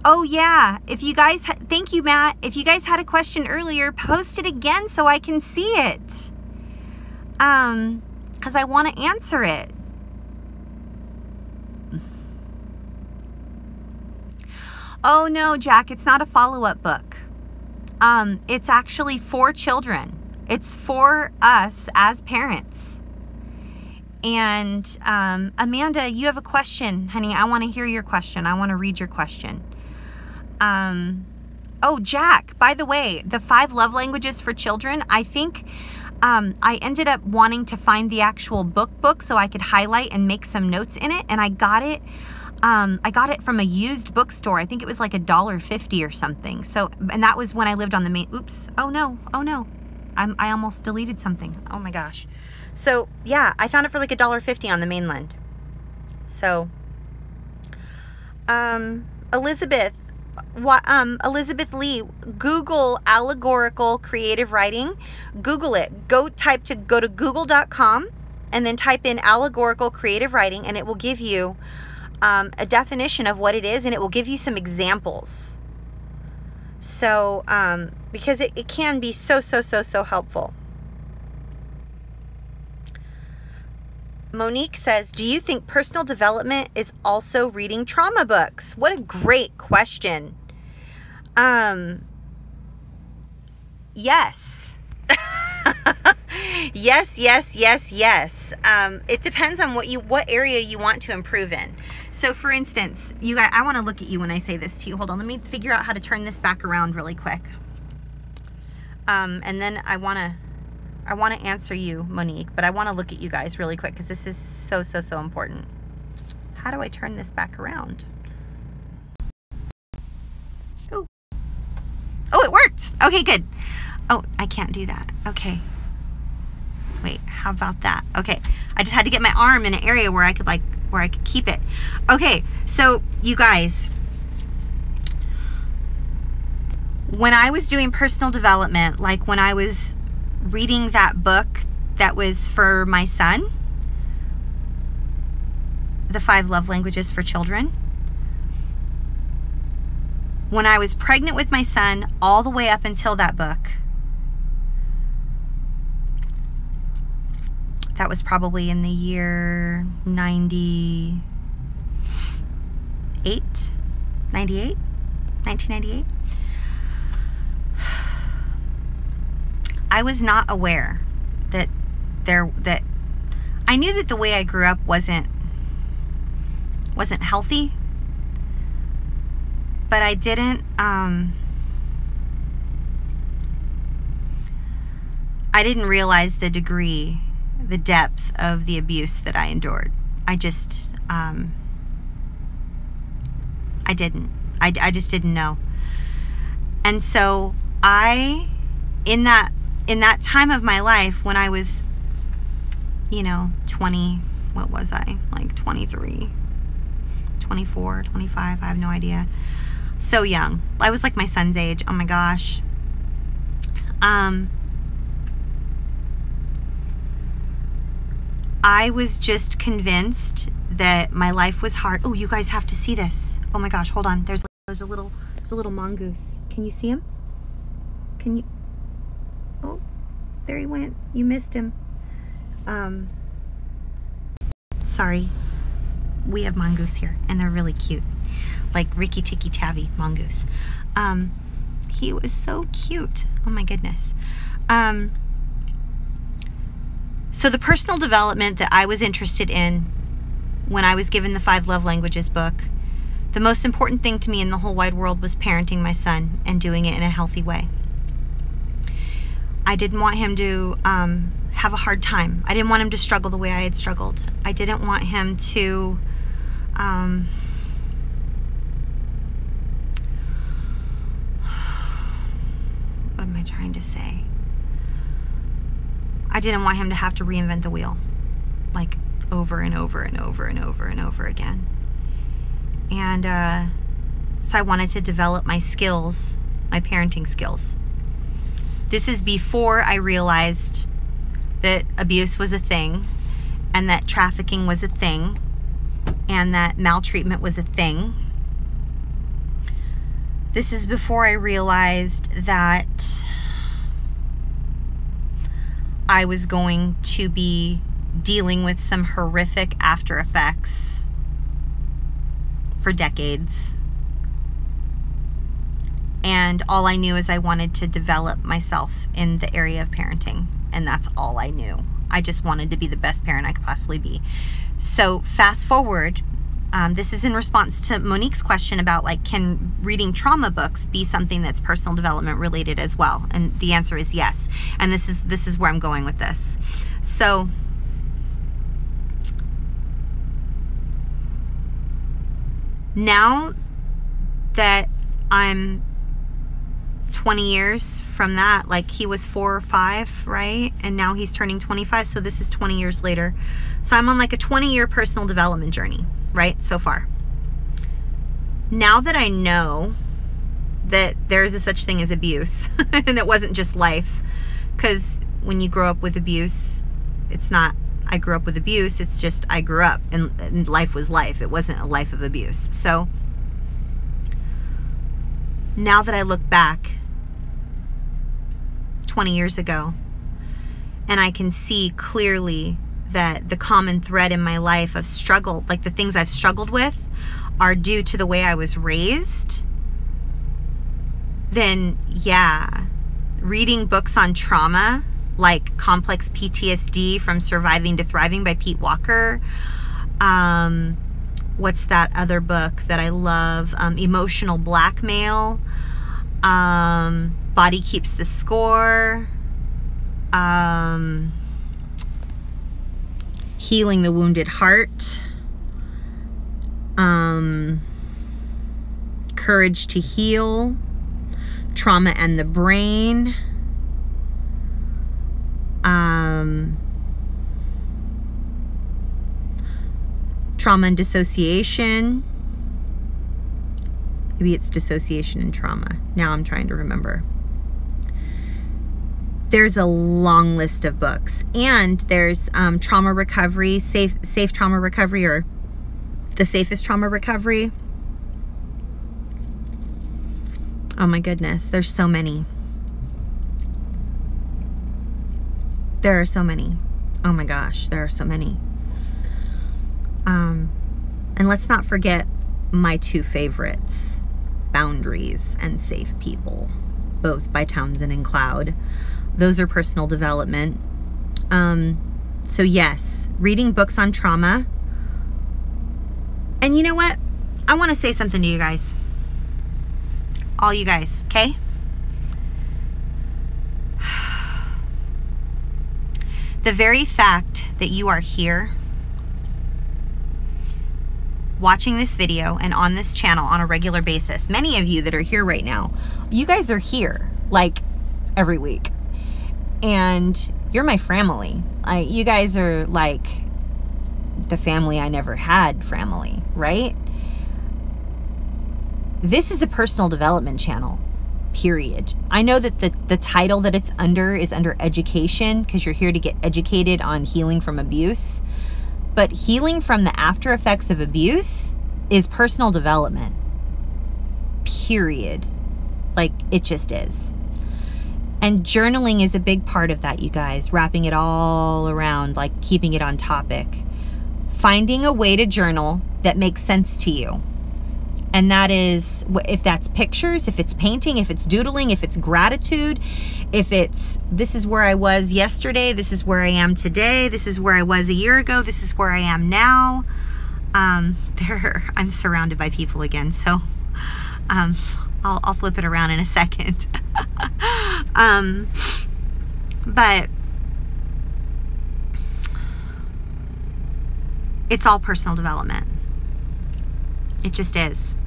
Oh yeah, if you guys, thank you, Matt. If you guys had a question earlier, post it again so I can see it. Because I want to answer it. Oh no, Jack, it's not a follow-up book. It's actually for children. It's for us as parents. And Amanda, you have a question, honey. I want to hear your question. I want to read your question. Oh, Jack, by the way, the 5 love languages for children, I think I ended up wanting to find the actual book so I could highlight and make some notes in it. And I got it from a used bookstore. I think it was like $1.50 or something. So, and that was when I lived on the main, oops. Oh no. I almost deleted something. Oh my gosh. So yeah, I found it for like $1.50 on the mainland. So, Elizabeth Lee, Google allegorical creative writing. Google it. Go to google.com and then type in allegorical creative writing, and it will give you a definition of what it is, and it will give you some examples. So, because it can be so helpful. Monique says, do you think personal development is also reading trauma books? What a great question. Yes. Yes. It depends on what area you want to improve in. So for instance, you guys, I want to look at you when I say this to you. Hold on, let me figure out how to turn this back around really quick. And then I want to answer you, Monique, but I want to look at you guys really quick because this is so important. How do I turn this back around? Oh, it worked. Okay, good. Oh, I can't do that. Okay. Wait, how about that? Okay, I just had to get my arm in an area where I could keep it. Okay, so you guys, when I was doing personal development, like when I was reading that book that was for my son, The 5 Love Languages for Children, when I was pregnant with my son all the way up until that book, that was probably in the year 1998. I was not aware that I knew that the way I grew up wasn't healthy, but I didn't realize the degree, the depth of the abuse that I endured. I just didn't know. And so in that time of my life when I was, 20, what was I? Like 23, 24, 25, I have no idea. So young. I was like my son's age. Oh my gosh. I was just convinced that my life was hard. Oh, you guys have to see this. Oh my gosh, hold on. There's a little mongoose. Can you see him? Can you? Oh, there he went. You missed him. Sorry. We have mongoose here, and they're really cute. Like Ricky Tikki Tavi mongoose. He was so cute. Oh my goodness. So the personal development that I was interested in when I was given the 5 Love Languages book, the most important thing to me in the whole wide world was parenting my son and doing it in a healthy way. I didn't want him to have a hard time. I didn't want him to struggle the way I had struggled. I didn't want him to trying to say? I didn't want him to have to reinvent the wheel, like over and over and over and over and over again. And so I wanted to develop my skills, my parenting skills. This is before I realized that abuse was a thing, and that trafficking was a thing, and that maltreatment was a thing. This is before I realized that I was going to be dealing with some horrific after effects for decades. And all I knew is I wanted to develop myself in the area of parenting. And that's all I knew. I just wanted to be the best parent I could possibly be. So fast forward, this is in response to Monique's question about, like, can reading trauma books be something that's personal development related as well? And the answer is yes. And this is where I'm going with this. So now that I'm 20 years from that, like, he was 4 or 5, right? And now he's turning 25, so this is 20 years later. So I'm on like a 20-year personal development journey, right, so far. Now that I know that there is a such thing as abuse, and it wasn't just life, because when you grow up with abuse, it's not I grew up with abuse, it's just I grew up and life was life. It wasn't a life of abuse. So now that I look back 20 years ago, and I can see clearly that the common thread in my life of struggle, like the things I've struggled with, are due to the way I was raised, then yeah, reading books on trauma, like Complex PTSD From Surviving to Thriving by Pete Walker. What's that other book that I love? Emotional Blackmail. Body Keeps the Score. Healing the Wounded Heart. Courage to Heal. Trauma and the Brain. Trauma and Dissociation. Maybe it's Dissociation and Trauma. Now I'm trying to remember. There's a long list of books, and there's trauma recovery, safe trauma recovery, or the safest trauma recovery. Oh my goodness, there's so many. There are so many. Oh my gosh, there are so many. And let's not forget my 2 favorites, Boundaries and Safe People, both by Townsend and Cloud. Those are personal development. So yes, reading books on trauma. And you know what? I want to say something to you guys. All you guys, okay? The very fact that you are here watching this video and on this channel on a regular basis, many of you that are here right now, you guys are here like every week, and you're my family. You guys are like the family I never had family, right? This is a personal development channel, period. I know that the title that it's under is under education, because you're here to get educated on healing from abuse. But healing from the after effects of abuse is personal development, period. Like, it just is. And journaling is a big part of that, you guys. Wrapping it all around, like keeping it on topic. Finding a way to journal that makes sense to you. And that is, if that's pictures, if it's painting, if it's doodling, if it's gratitude, if it's, this is where I was yesterday, this is where I am today, this is where I was a year ago, this is where I am now. I'm surrounded by people again, so I'll flip it around in a second. But it's all personal development. It just is.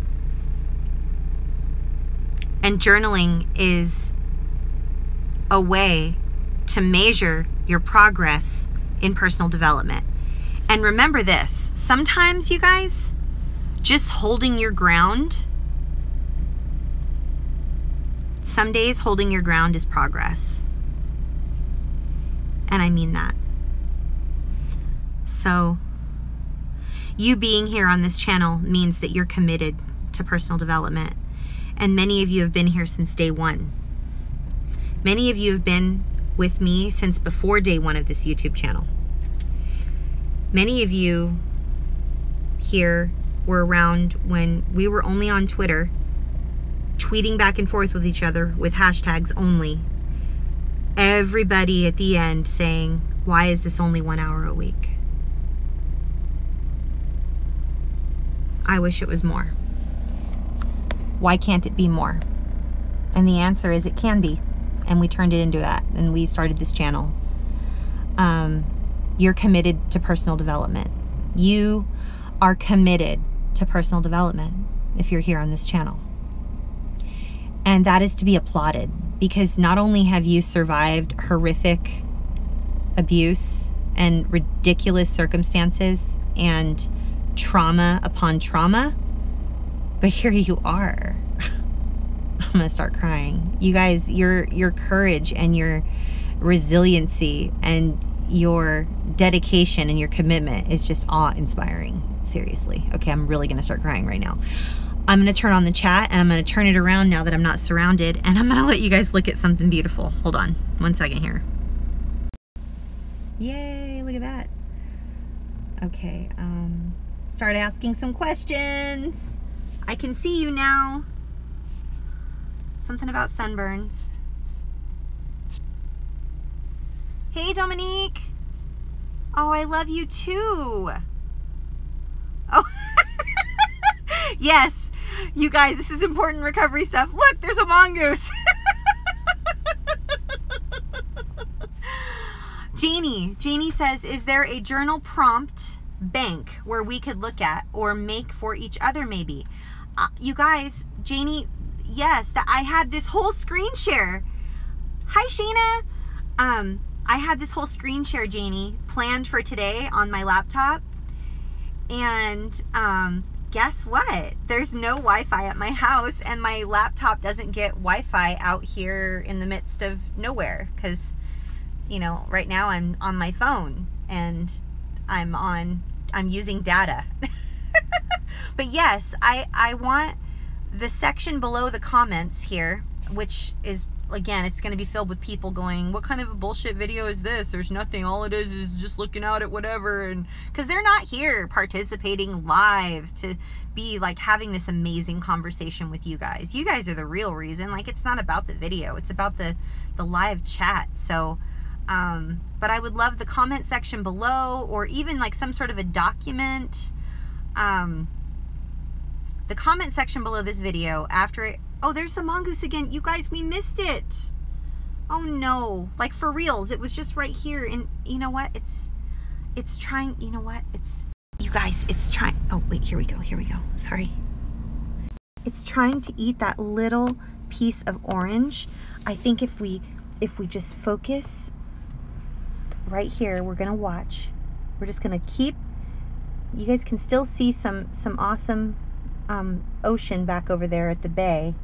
And journaling is a way to measure your progress in personal development. And remember this, sometimes you guys, just holding your ground, some days holding your ground is progress. And I mean that. So you being here on this channel means that you're committed to personal development. And many of you have been here since day one. Many of you have been with me since before day one of this YouTube channel. Many of you here were around when we were only on Twitter, tweeting back and forth with each other with hashtags only. Everybody at the end saying, why is this only 1 hour a week? I wish it was more. Why can't it be more? And the answer is it can be. And we turned it into that. And we started this channel. You're committed to personal development. You are committed to personal development if you're here on this channel. And that is to be applauded, because not only have you survived horrific abuse and ridiculous circumstances and trauma upon trauma, but here you are. I'm gonna start crying. You guys, your courage and your resiliency and your dedication and your commitment is just awe-inspiring. Seriously. Okay, I'm really gonna start crying right now. I'm gonna turn on the chat and I'm gonna turn it around now that I'm not surrounded, and I'm gonna let you guys look at something beautiful. Hold on 1 second here. Yay, look at that. Okay, start asking some questions. I can see you now. Something about sunburns. Hey, Dominique. Oh, I love you too. Oh, yes. You guys, this is important recovery stuff. Look, there's a mongoose. Janie says, is there a journal prompt bank where we could look at or make for each other maybe? You guys, Janie, yes, that I had this whole screen share. Hi, Shayna. I had this whole screen share, Janie, planned for today on my laptop. And guess what? There's no Wi-Fi at my house, and my laptop doesn't get Wi-Fi out here in the midst of nowhere because, you know, right now I'm on my phone and I'm using data. But yes, I want the section below the comments here, which is, again, it's going to be filled with people going, what kind of a bullshit video is this? There's nothing. All it is just looking out at whatever. And because they're not here participating live to be like having this amazing conversation with you guys. You guys are the real reason. Like, it's not about the video. It's about the live chat. So, but I would love the comment section below, or even like some sort of a document. The comment section below this video after it. Oh, there's the mongoose again. You guys, we missed it. Oh no. Like, for reals. It was just right here. And you know what? It's trying, you know what? You guys, it's trying. Oh, wait, here we go. Here we go. Sorry. It's trying to eat that little piece of orange. I think if we just focus right here, we're going to watch. We're just going to keep, you guys can still see some awesome ocean back over there at the bay.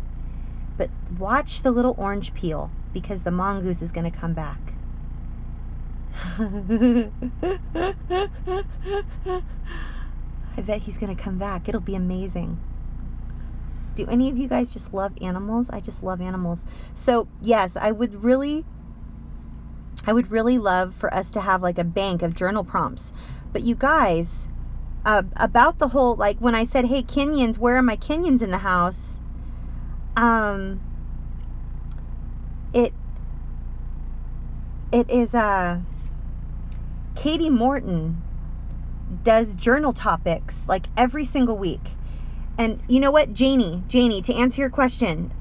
But watch the little orange peel, because the mongoose is going to come back. I bet he's going to come back. It'll be amazing. Do any of you guys just love animals? I just love animals. So yes, I would really love for us to have like a bank of journal prompts. But you guys, about the whole, like when I said, hey, Kenyans, where are my Kenyans in the house? It is Katie Morton does journal topics like every single week. And you know what, Janie, to answer your question,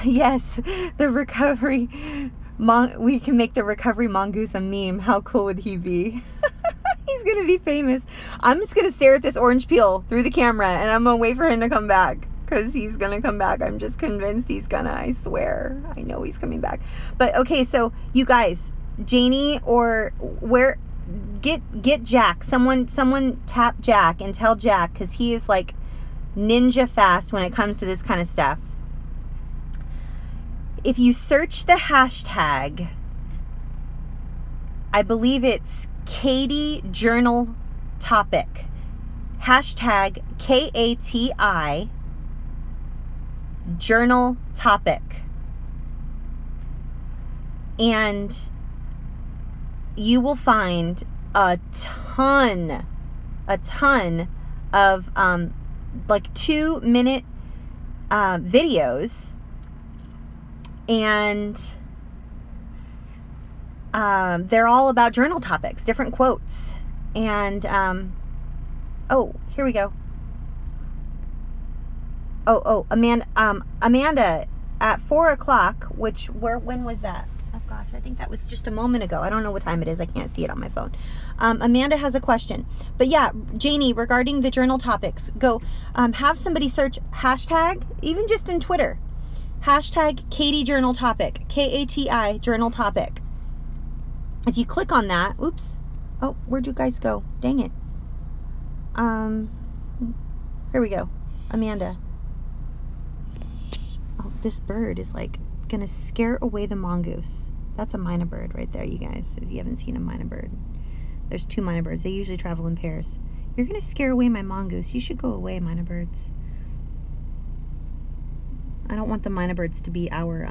yes, the recovery we can make the recovery mongoose a meme. How cool would he be? He's gonna be famous. I'm just gonna stare at this orange peel through the camera and I'm gonna wait for him to come back, because he's gonna come back. I'm just convinced he's gonna. I swear. I know he's coming back. But okay, so you guys, Janie, or where, get Jack. Someone tap Jack and tell Jack, because he is like ninja fast when it comes to this kind of stuff. If you search the hashtag, I believe it's Katie Journal Topic. Hashtag KATI Journal Topic. And you will find a ton of like 2-minute videos, and they're all about journal topics, different quotes. And oh, here we go. Amanda at 4 o'clock, when was that? Oh gosh, I think that was just a moment ago. I don't know what time it is. I can't see it on my phone. Amanda has a question. But yeah, Janie, regarding the journal topics, go have somebody search hashtag, even just in Twitter, hashtag Katie Journal Topic, KATI Journal Topic. If you click on that, oops. Oh, where'd you guys go? Dang it. Here we go. Amanda. Oh, this bird is like gonna scare away the mongoose. That's a myna bird right there, you guys. If you haven't seen a myna bird, there's 2 myna birds. They usually travel in pairs. You're gonna scare away my mongoose. You should go away, myna birds. I don't want the myna birds to be our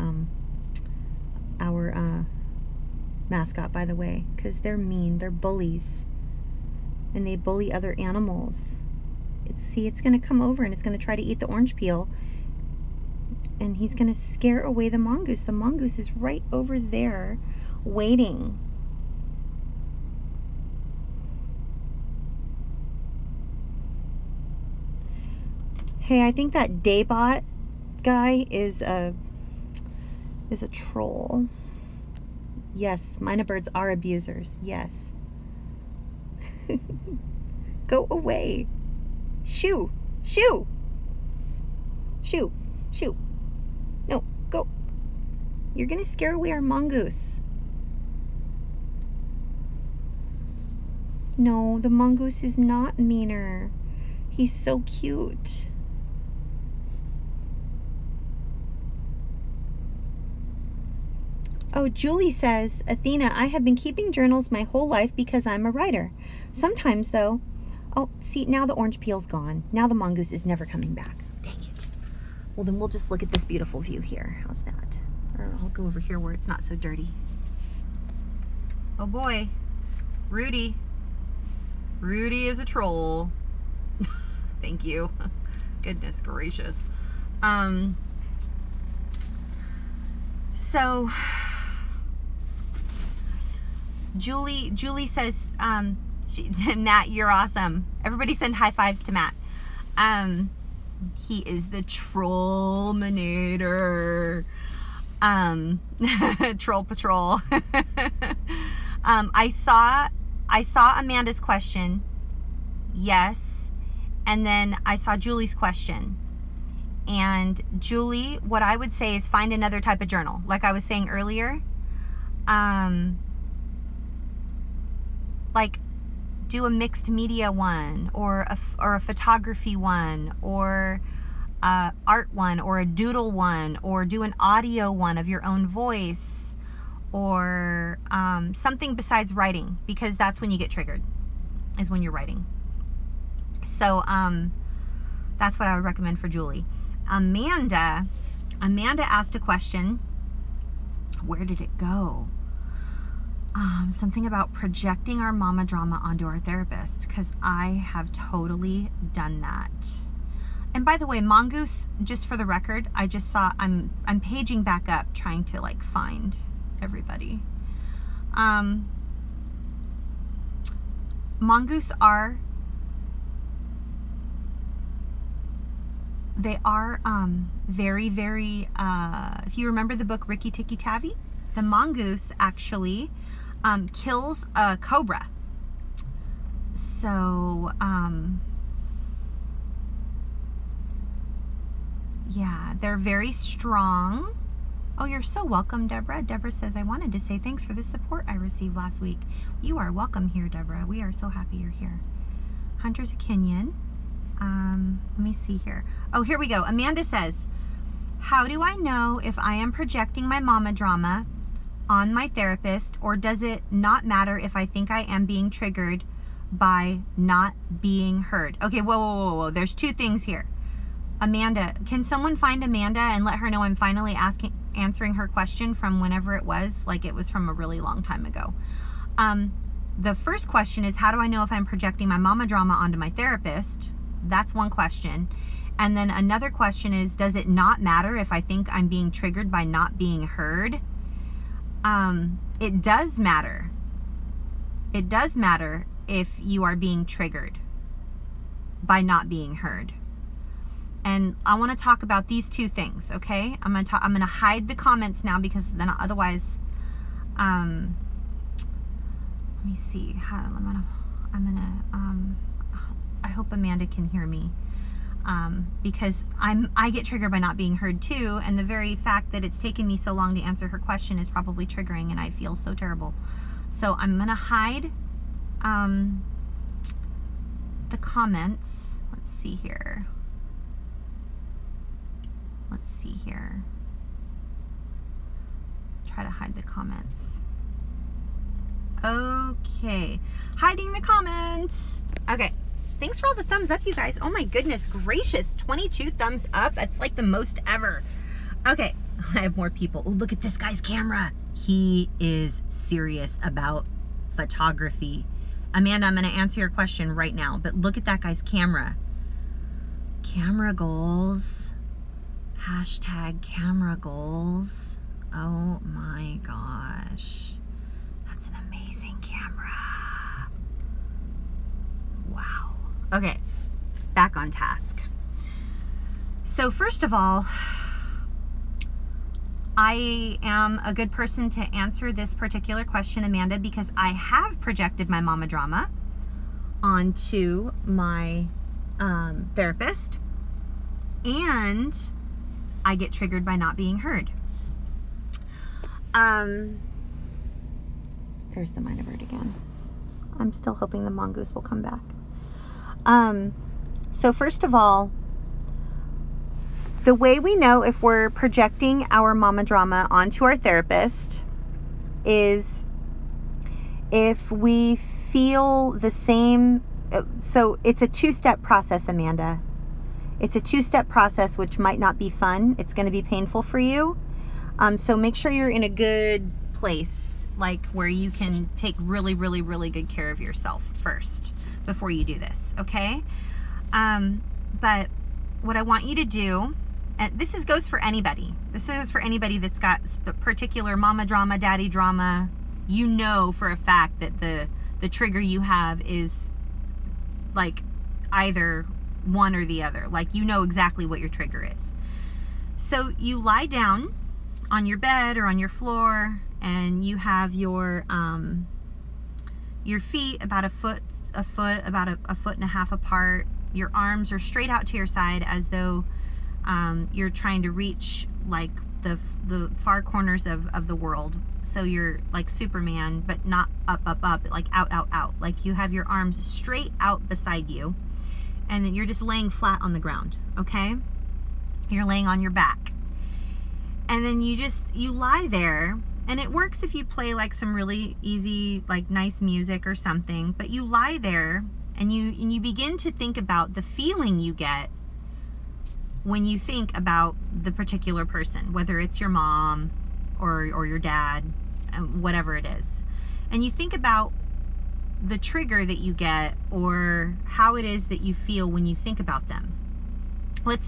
mascot, by the way, because they're mean. They're bullies, and they bully other animals. It's gonna come over and it's gonna try to eat the orange peel, and he's gonna scare away the mongoose. The mongoose is right over there waiting. Hey, I think that Daybot guy is a troll. Yes, myna birds are abusers. Yes. Go away. Shoo. Shoo. Shoo. Shoo. No, go. You're gonna scare away our mongoose. No, the mongoose is not meaner. He's so cute. Oh, Julie says, Athena, I have been keeping journals my whole life because I'm a writer. Sometimes, though, oh, see, now the orange peel's gone. Now the mongoose is never coming back. Dang it. Well, then we'll just look at this beautiful view here. How's that? Or I'll go over here where it's not so dirty. Oh, boy. Rudy. Rudy is a troll. Thank you. Goodness gracious. So... Julie says, Matt, you're awesome. Everybody send high fives to Matt. He is the trollminator. Troll patrol. I saw Amanda's question. Yes. And then I saw Julie's question. And Julie, what I would say is find another type of journal. Like I was saying earlier, like do a mixed media one, or a photography one, or art one, or a doodle one, or do an audio one of your own voice, or something besides writing, because that's when you get triggered, is when you're writing. So that's what I would recommend for Julie. Amanda asked a question. Where did it go? Something about projecting our mama drama onto our therapist, because I have totally done that. And by the way, mongoose, just for the record, I just saw, I'm paging back up trying to like find everybody. Mongoose are, they are very, very, if you remember the book Rikki Tikki Tavi, the mongoose actually kills a cobra. So Yeah, they're very strong. Oh, you're so welcome, Deborah. Deborah says, I wanted to say thanks for the support I received last week. You are welcome here, Deborah. We are so happy you're here. Hunter's a Kenyan. Let me see here. Oh, here we go. Amanda says, how do I know if I am projecting my mama drama on my therapist, or does it not matter if I think I am being triggered by not being heard? Okay, whoa. There's two things here. Amanda, can someone find Amanda and let her know I'm finally answering her question from whenever it was? Like, it was from a really long time ago. The first question is, how do I know if I'm projecting my mama drama onto my therapist? That's one question. And then another question is, does it not matter if I think I'm being triggered by not being heard? It does matter. It does matter if you are being triggered by not being heard. And I want to talk about these two things, okay? I'm gonna hide the comments now, because then otherwise, let me see. I hope Amanda can hear me, because I get triggered by not being heard too, and the very fact that it's taken me so long to answer her question is probably triggering, and I feel so terrible. So I'm gonna hide the comments. Let's see here. Try to hide the comments. Okay, hiding the comments. Okay, thanks for all the thumbs up, you guys. Oh my goodness gracious, 22 thumbs up. That's like the most ever. Okay, I have more people. Oh, look at this guy's camera. He is serious about photography. Amanda, I'm gonna answer your question right now, but look at that guy's camera. Camera goals. Hashtag camera goals. Oh my gosh. That's an amazing camera. Wow. Okay, back on task. So first of all, I am a good person to answer this particular question, Amanda, because I have projected my mama drama onto my therapist, and I get triggered by not being heard. There's the minor bird again. I'm still hoping the mongoose will come back. So first of all, the way we know if we're projecting our mama drama onto our therapist is if we feel the same. So it's a two-step process, Amanda. It's a two-step process, which might not be fun. It's going to be painful for you. So make sure you're in a good place, like where you can take really, really, really good care of yourself first before you do this, okay? But what I want you to do, and this goes for anybody. This is for anybody that's got particular mama drama, daddy drama. You know for a fact that the trigger you have is like either one or the other. Like, you know exactly what your trigger is. So you lie down on your bed or on your floor, and you have your feet about a foot, about a foot and a half apart. Your arms are straight out to your side, as though you're trying to reach like the far corners of the world. So you're like Superman, but not up, like out. Like you have your arms straight out beside you, and then you're just laying flat on the ground, okay? You're laying on your back. And then you lie there, and it works if you play like some really easy, like nice music or something, but you lie there and you begin to think about the feeling you get when you think about the particular person, whether it's your mom or your dad, whatever it is. And you think about the trigger that you get, or how it is that you feel when you think about them.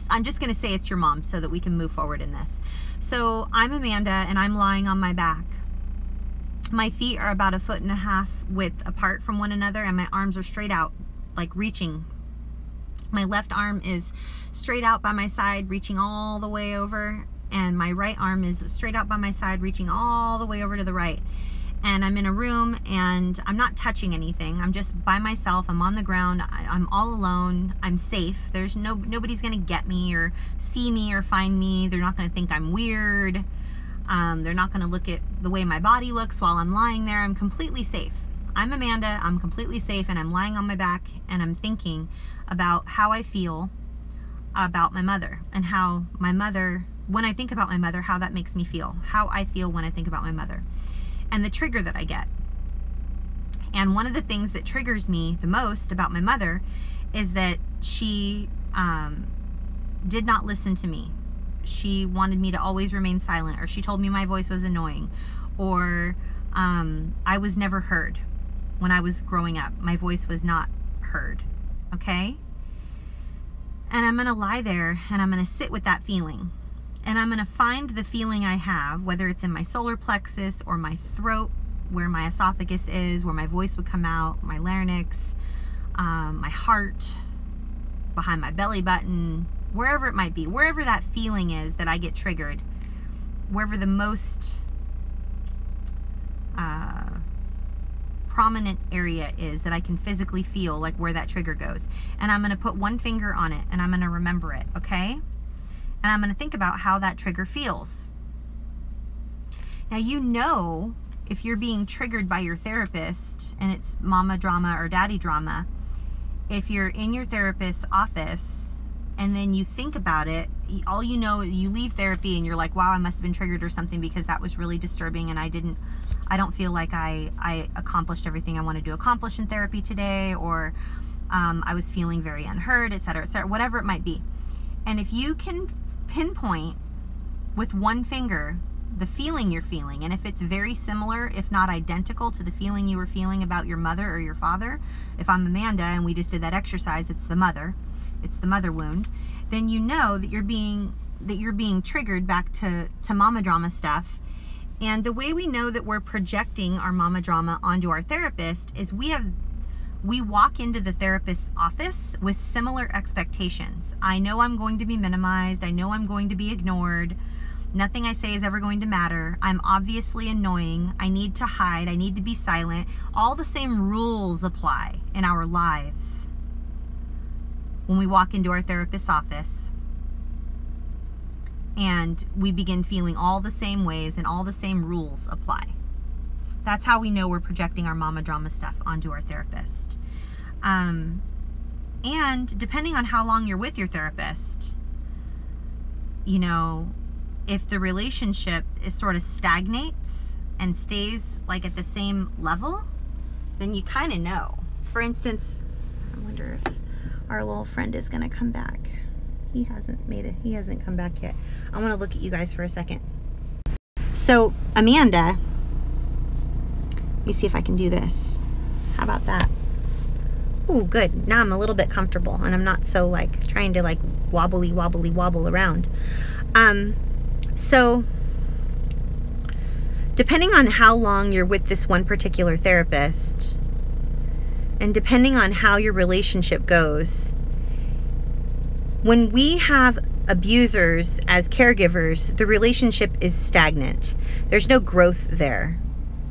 I'm just gonna say it's your mom so that we can move forward in this. So I'm Amanda, and I'm lying on my back. My feet are about a foot and a half width apart from one another, and my arms are straight out, like reaching. My left arm is straight out by my side, reaching all the way over, and my right arm is straight out by my side, reaching all the way over to the right. and I'm in a room and I'm not touching anything. I'm just by myself. I'm on the ground. I'm all alone. I'm safe. There's nobody's gonna get me or see me or find me. They're not gonna think I'm weird. They're not gonna look at the way my body looks while I'm lying there. I'm completely safe. I'm Amanda. I'm completely safe, and I'm lying on my back and I'm thinking about how I feel about my mother, and how my mother, when I think about my mother, how that makes me feel, how I feel when I think about my mother, and the trigger that I get. And one of the things that triggers me the most about my mother is that she did not listen to me. She wanted me to always remain silent, or she told me my voice was annoying, or I was never heard. When I was growing up, my voice was not heard, okay? And I'm gonna lie there and I'm gonna sit with that feeling. And I'm gonna find the feeling I have, whether it's in my solar plexus or my throat, where my esophagus is, where my voice would come out, my larynx, my heart, behind my belly button, wherever it might be, wherever that feeling is that I get triggered, wherever the most prominent area is that I can physically feel, like where that trigger goes. And I'm gonna put one finger on it and I'm gonna remember it, okay? And I'm gonna think about how that trigger feels. Now, you know, if you're being triggered by your therapist and it's mama drama or daddy drama, if you're in your therapist's office and then you think about it, all you know, you leave therapy and you're like, wow, I must have been triggered or something because that was really disturbing and I don't feel like I accomplished everything I wanted to accomplish in therapy today, or I was feeling very unheard, etc., whatever it might be. And if you can pinpoint with one finger the feeling you're feeling, and if it's very similar, if not identical, to the feeling you were feeling about your mother or your father, if I'm Amanda and we just did that exercise, it's the mother wound, then you know that you're being triggered back to mama drama stuff. And the way we know that we're projecting our mama drama onto our therapist is we walk into the therapist's office with similar expectations. I know I'm going to be minimized. I know I'm going to be ignored. Nothing I say is ever going to matter. I'm obviously annoying. I need to hide. I need to be silent. All the same rules apply in our lives when we walk into our therapist's office. And we begin feeling all the same ways and all the same rules apply. That's how we know we're projecting our mama drama stuff onto our therapist. And depending on how long you're with your therapist, you know, if the relationship is sort of stagnates and stays like at the same level, then you kind of know. For instance, I wonder if our little friend is gonna come back. He hasn't come back yet. I want to look at you guys for a second. So Amanda, let me see if I can do this. How about that? Oh, good. Now I'm a little bit comfortable and I'm not so like trying to like wobble around. So depending on how long you're with this one particular therapist, and depending on how your relationship goes, when we have abusers as caregivers, the relationship is stagnant. There's no growth there.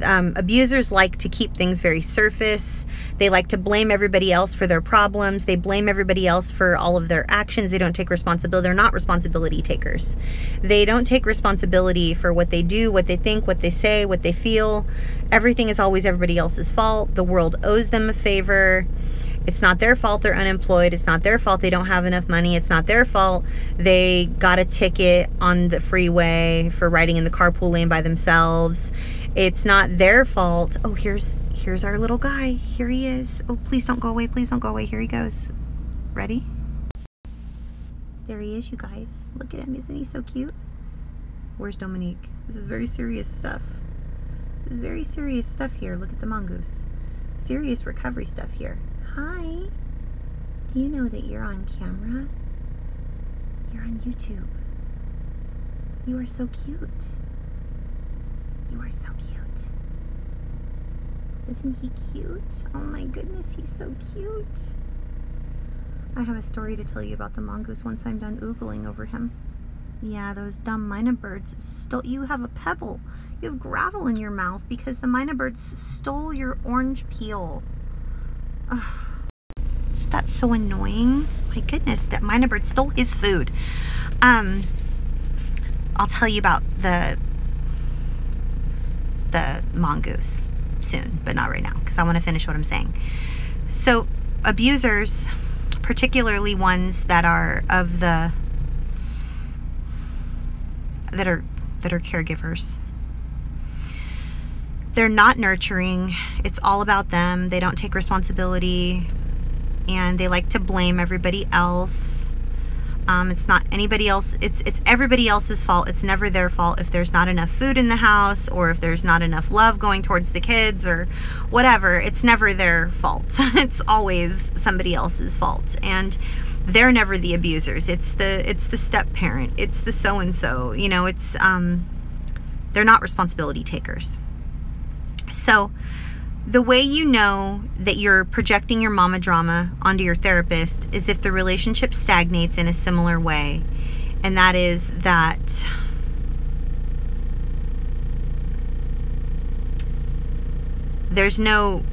Abusers like to keep things very surface. They like to blame everybody else for their problems. They blame everybody else for all of their actions. They don't take responsibility. They're not responsibility takers. They don't take responsibility for what they do, what they think, what they say, what they feel. Everything is always everybody else's fault. The world owes them a favor. It's not their fault they're unemployed. It's not their fault they don't have enough money. It's not their fault they got a ticket on the freeway for riding in the carpool lane by themselves. It's not their fault. Oh, here's our little guy. Here he is. Oh, please don't go away. Please don't go away. Here he goes. Ready? There he is, you guys. Look at him. Isn't he so cute? Where's Dominique? This is very serious stuff. This is very serious stuff here. Look at the mongoose. Serious recovery stuff here. Hi. Do you know that you're on camera? You're on YouTube. You are so cute. You are so cute. Isn't he cute? Oh my goodness, he's so cute. I have a story to tell you about the mongoose once I'm done oogling over him. Yeah, those dumb mynah birds stole. You have a pebble. You have gravel in your mouth because the mynah birds stole your orange peel. Ugh. That's so annoying. My goodness, that mynah bird stole his food. I'll tell you about the mongoose soon, but not right now because I want to finish what I'm saying. So abusers, particularly ones that are of the that are caregivers, they're not nurturing. It's all about them. They don't take responsibility, and they like to blame everybody else. It's not anybody else. It's everybody else's fault. It's never their fault if there's not enough food in the house, or if there's not enough love going towards the kids, or whatever. It's never their fault. It's always somebody else's fault, and they're never the abusers. It's the step parent. It's the so-and-so. You know, it's they're not responsibility takers. So the way you know that you're projecting your mama drama onto your therapist is if the relationship stagnates in a similar way. And that is that there's no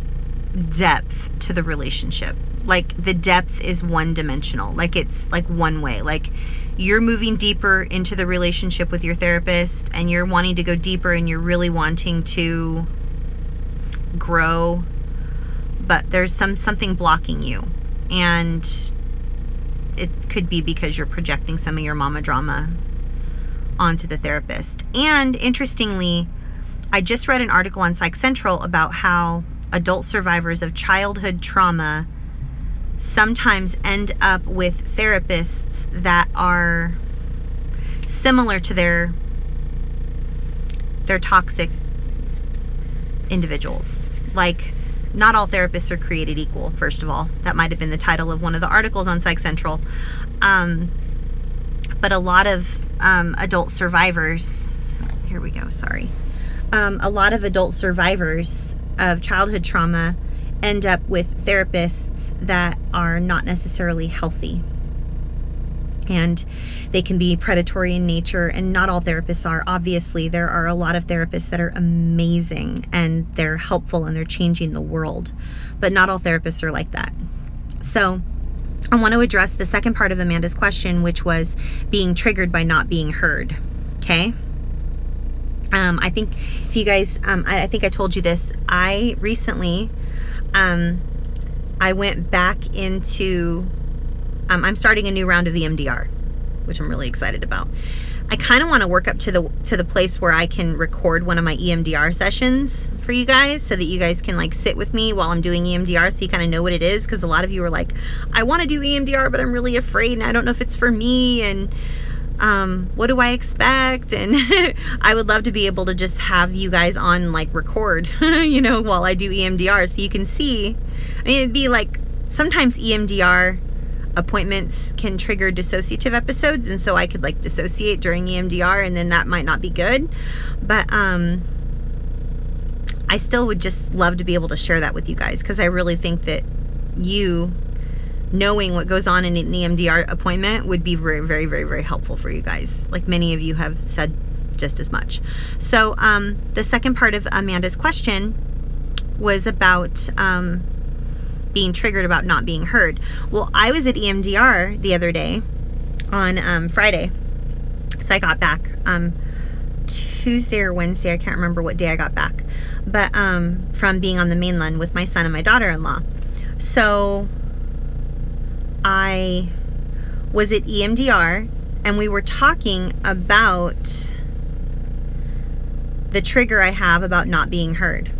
depth to the relationship. Like the depth is one-dimensional. Like it's like one way. Like you're moving deeper into the relationship with your therapist, and you're wanting to go deeper, and you're really wanting to grow, but there's something blocking you, and it could be because you're projecting some of your mama drama onto the therapist. And interestingly, I just read an article on Psych Central about how adult survivors of childhood trauma sometimes end up with therapists that are similar to their toxic individuals. Like, not all therapists are created equal, first of all. That might have been the title of one of the articles on Psych Central. But a lot of adult survivors, here we go, sorry. A lot of adult survivors of childhood trauma end up with therapists that are not necessarily healthy. And they can be predatory in nature, and not all therapists are. Obviously, there are a lot of therapists that are amazing, and they're helpful, and they're changing the world. But not all therapists are like that. So I want to address the second part of Amanda's question, which was being triggered by not being heard. Okay? I think if you guys, I think I told you this. I recently, I went back into... I'm starting a new round of EMDR, which I'm really excited about. I kind of want to work up to the place where I can record one of my EMDR sessions for you guys, so that you guys can like sit with me while I'm doing EMDR, so you kind of know what it is. Because a lot of you are like, I want to do EMDR, but I'm really afraid, and I don't know if it's for me, and what do I expect? And I would love to be able to just have you guys on like record, you know, while I do EMDR, so you can see. I mean, it'd be like sometimes EMDR appointments can trigger dissociative episodes, and so I could like dissociate during EMDR, and then that might not be good. But I still would just love to be able to share that with you guys, because I really think that you knowing what goes on in an EMDR appointment would be very, very, very, very helpful for you guys. Like many of you have said just as much. So the second part of Amanda's question was about being triggered about not being heard. Well, I was at EMDR the other day on Friday, so I got back Tuesday or Wednesday, I can't remember what day I got back, but from being on the mainland with my son and my daughter-in-law. So I was at EMDR, and we were talking about the trigger I have about not being heard.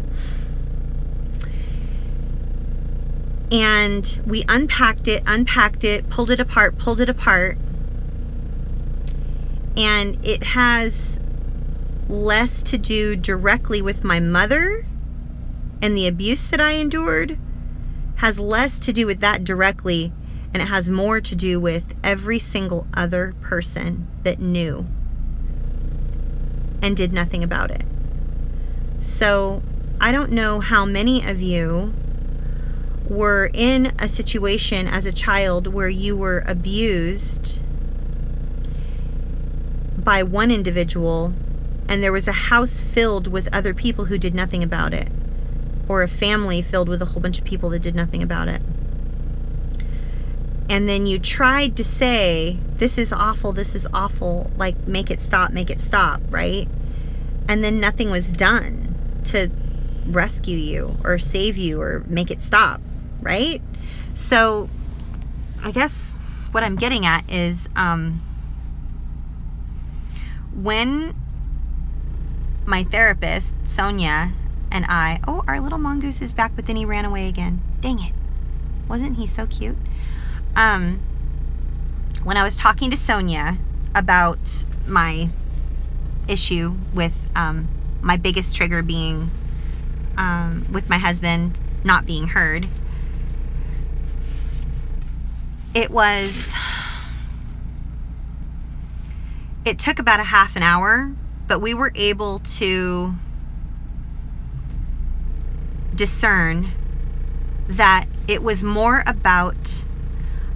And we unpacked it, pulled it apart, and it has less to do directly with my mother and the abuse that I endured, has less to do with that directly, and it has more to do with every single other person that knew and did nothing about it. So I don't know how many of you were in a situation as a child where you were abused by one individual and there was a house filled with other people who did nothing about it, or a family filled with a whole bunch of people that did nothing about it. And then you tried to say, this is awful, like, make it stop, right? And then nothing was done to rescue you or save you or make it stop, right? So I guess what I'm getting at is when my therapist, Sonia, and I, oh, our little mongoose is back, but then he ran away again. Dang it. Wasn't he so cute? When I was talking to Sonia about my issue with my biggest trigger being with my husband not being heard, it took about a half an hour, but we were able to discern that it was more about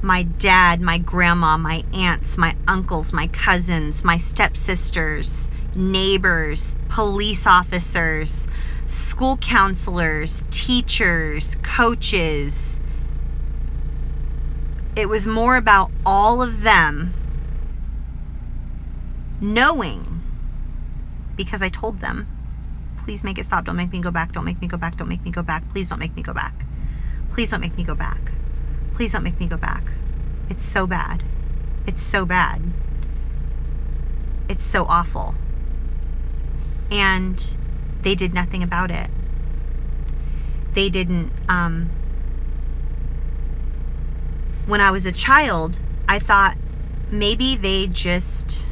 my dad, my grandma, my aunts, my uncles, my cousins, my stepsisters, neighbors, police officers, school counselors, teachers, coaches. It was more about all of them knowing, because I told them, please make it stop. Don't make me go back. Don't make me go back. Don't make me go back. Please don't make me go back. Please don't make me go back. Please don't make me go back. It's so bad. It's so bad. It's so awful. And they did nothing about it. They didn't, when I was a child, I thought maybe they just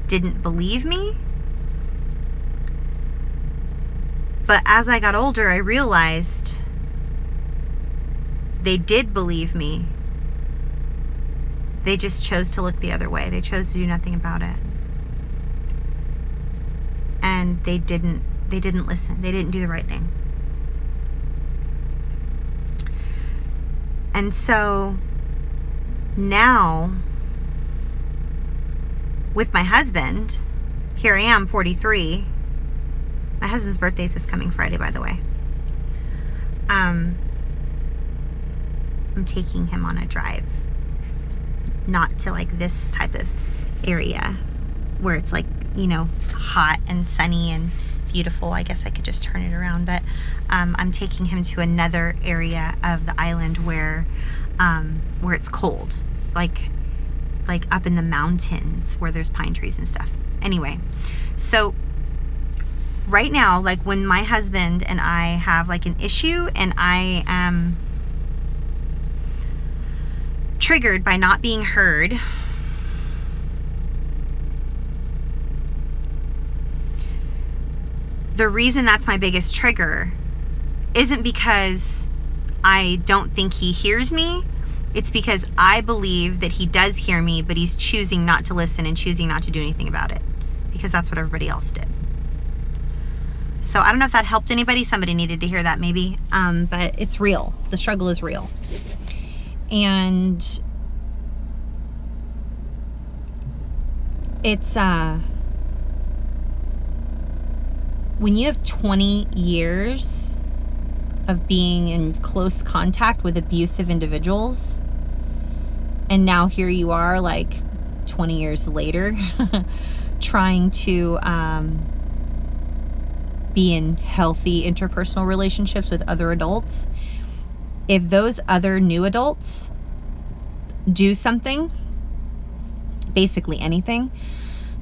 didn't believe me. But as I got older, I realized they did believe me. They just chose to look the other way. They chose to do nothing about it. And they didn't listen. They didn't do the right thing. And so now, with my husband, here I am, 43. My husband's birthday is this coming Friday, by the way. I'm taking him on a drive. Not to like this type of area where it's like, you know, hot and sunny and beautiful. I guess I could just turn it around, but I'm taking him to another area of the island where it's cold, like up in the mountains where there's pine trees and stuff. Anyway, so right now, like when my husband and I have like an issue and I am triggered by not being heard, the reason that's my biggest trigger isn't because I don't think he hears me. It's because I believe that he does hear me, but he's choosing not to listen and choosing not to do anything about it because that's what everybody else did. So I don't know if that helped anybody. Somebody needed to hear that maybe, but it's real. The struggle is real. And it's, when you have 20 years of being in close contact with abusive individuals, and now here you are like 20 years later trying to be in healthy interpersonal relationships with other adults, if those other new adults do something, basically anything,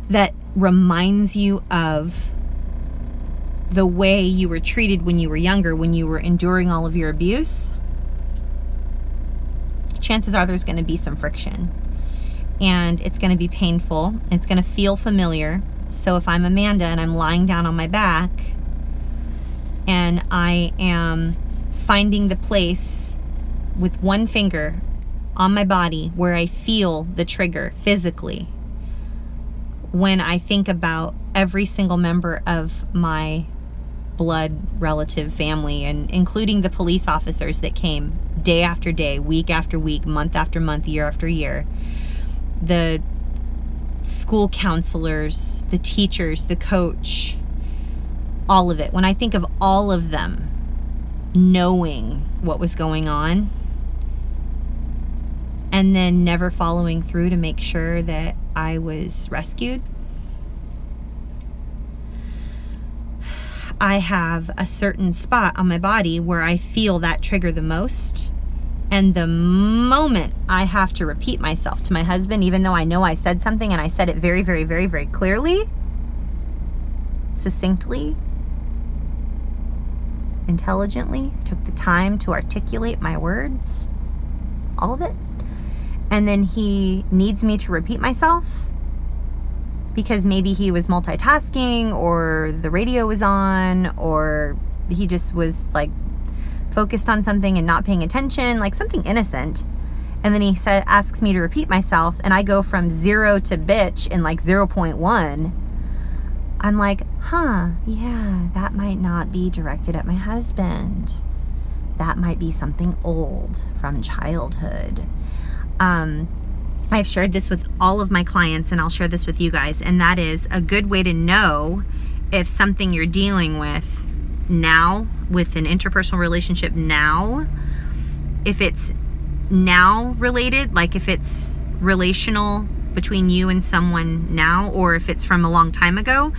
that reminds you of the way you were treated when you were younger, when you were enduring all of your abuse, chances are there's going to be some friction. And it's going to be painful. It's going to feel familiar. So if I'm Amanda and I'm lying down on my back and I am finding the place with one finger on my body where I feel the trigger physically, when I think about every single member of my blood relative family, and including the police officers that came day after day, week after week, month after month, year after year, the school counselors, the teachers, the coach, all of it. When I think of all of them knowing what was going on and then never following through to make sure that I was rescued, I have a certain spot on my body where I feel that trigger the most. And the moment I have to repeat myself to my husband, even though I know I said something and I said it very, very, very, very clearly, succinctly, intelligently, took the time to articulate my words, all of it, and then he needs me to repeat myself because maybe he was multitasking or the radio was on or he just was like focused on something and not paying attention, like something innocent. And then he asks me to repeat myself, and I go from 0 to bitch in like 0.1. I'm like, yeah, that might not be directed at my husband. That might be something old from childhood. I've shared this with all of my clients, and I'll share this with you guys, and that is a good way to know if something you're dealing with now, with an interpersonal relationship now, if it's now related, like if it's relational between you and someone now, or if it's from a long time ago.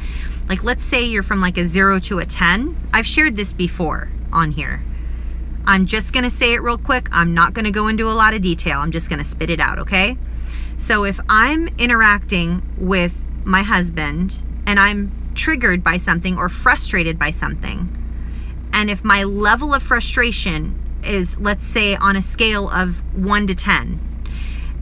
Like let's say you're from like a 0 to a 10. I've shared this before on here. I'm just gonna say it real quick. I'm not gonna go into a lot of detail. I'm just gonna spit it out, okay? So if I'm interacting with my husband and I'm triggered by something or frustrated by something, and if my level of frustration is, let's say, on a scale of 1 to 10,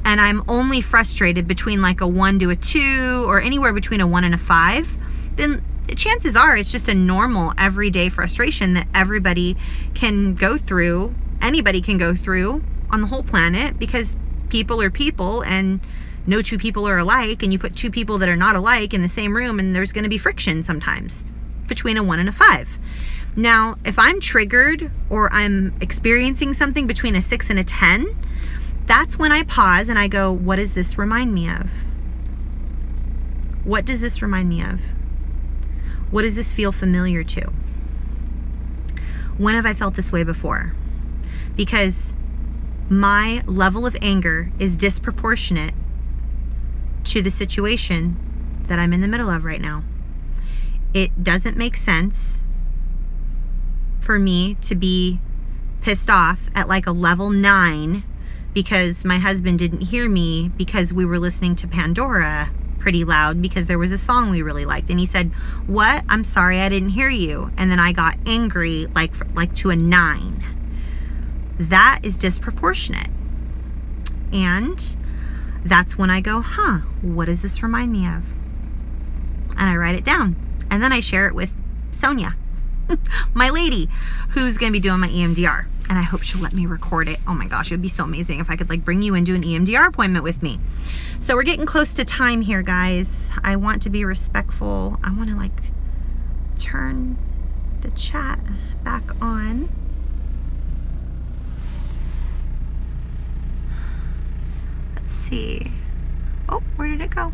and I'm only frustrated between like a 1 to a 2 or anywhere between a 1 and a 5, then chances are it's just a normal everyday frustration that everybody can go through, anybody can go through on the whole planet, because people are people and no two people are alike, and you put two people that are not alike in the same room and there's going to be friction sometimes between a 1 and a 5. Now, if I'm triggered or I'm experiencing something between a 6 and a 10, that's when I pause and I go, what does this remind me of? What does this remind me of? What does this feel familiar to? When have I felt this way before? Because my level of anger is disproportionate to the situation that I'm in the middle of right now. It doesn't make sense for me to be pissed off at like a level 9 because my husband didn't hear me because we were listening to Pandora pretty loud because there was a song we really liked, and he said, what? I'm sorry, I didn't hear you. And then I got angry like to a 9. That is disproportionate. And that's when I go, what does this remind me of? And I write it down, and then I share it with Sonia, my lady, who's gonna be doing my EMDR, and I hope she'll let me record it. Oh my gosh, it would be so amazing if I could like bring you and do an EMDR appointment with me. So we're getting close to time here, guys. I want to be respectful. I want to like turn the chat back on. Let's see. Oh, where did it go?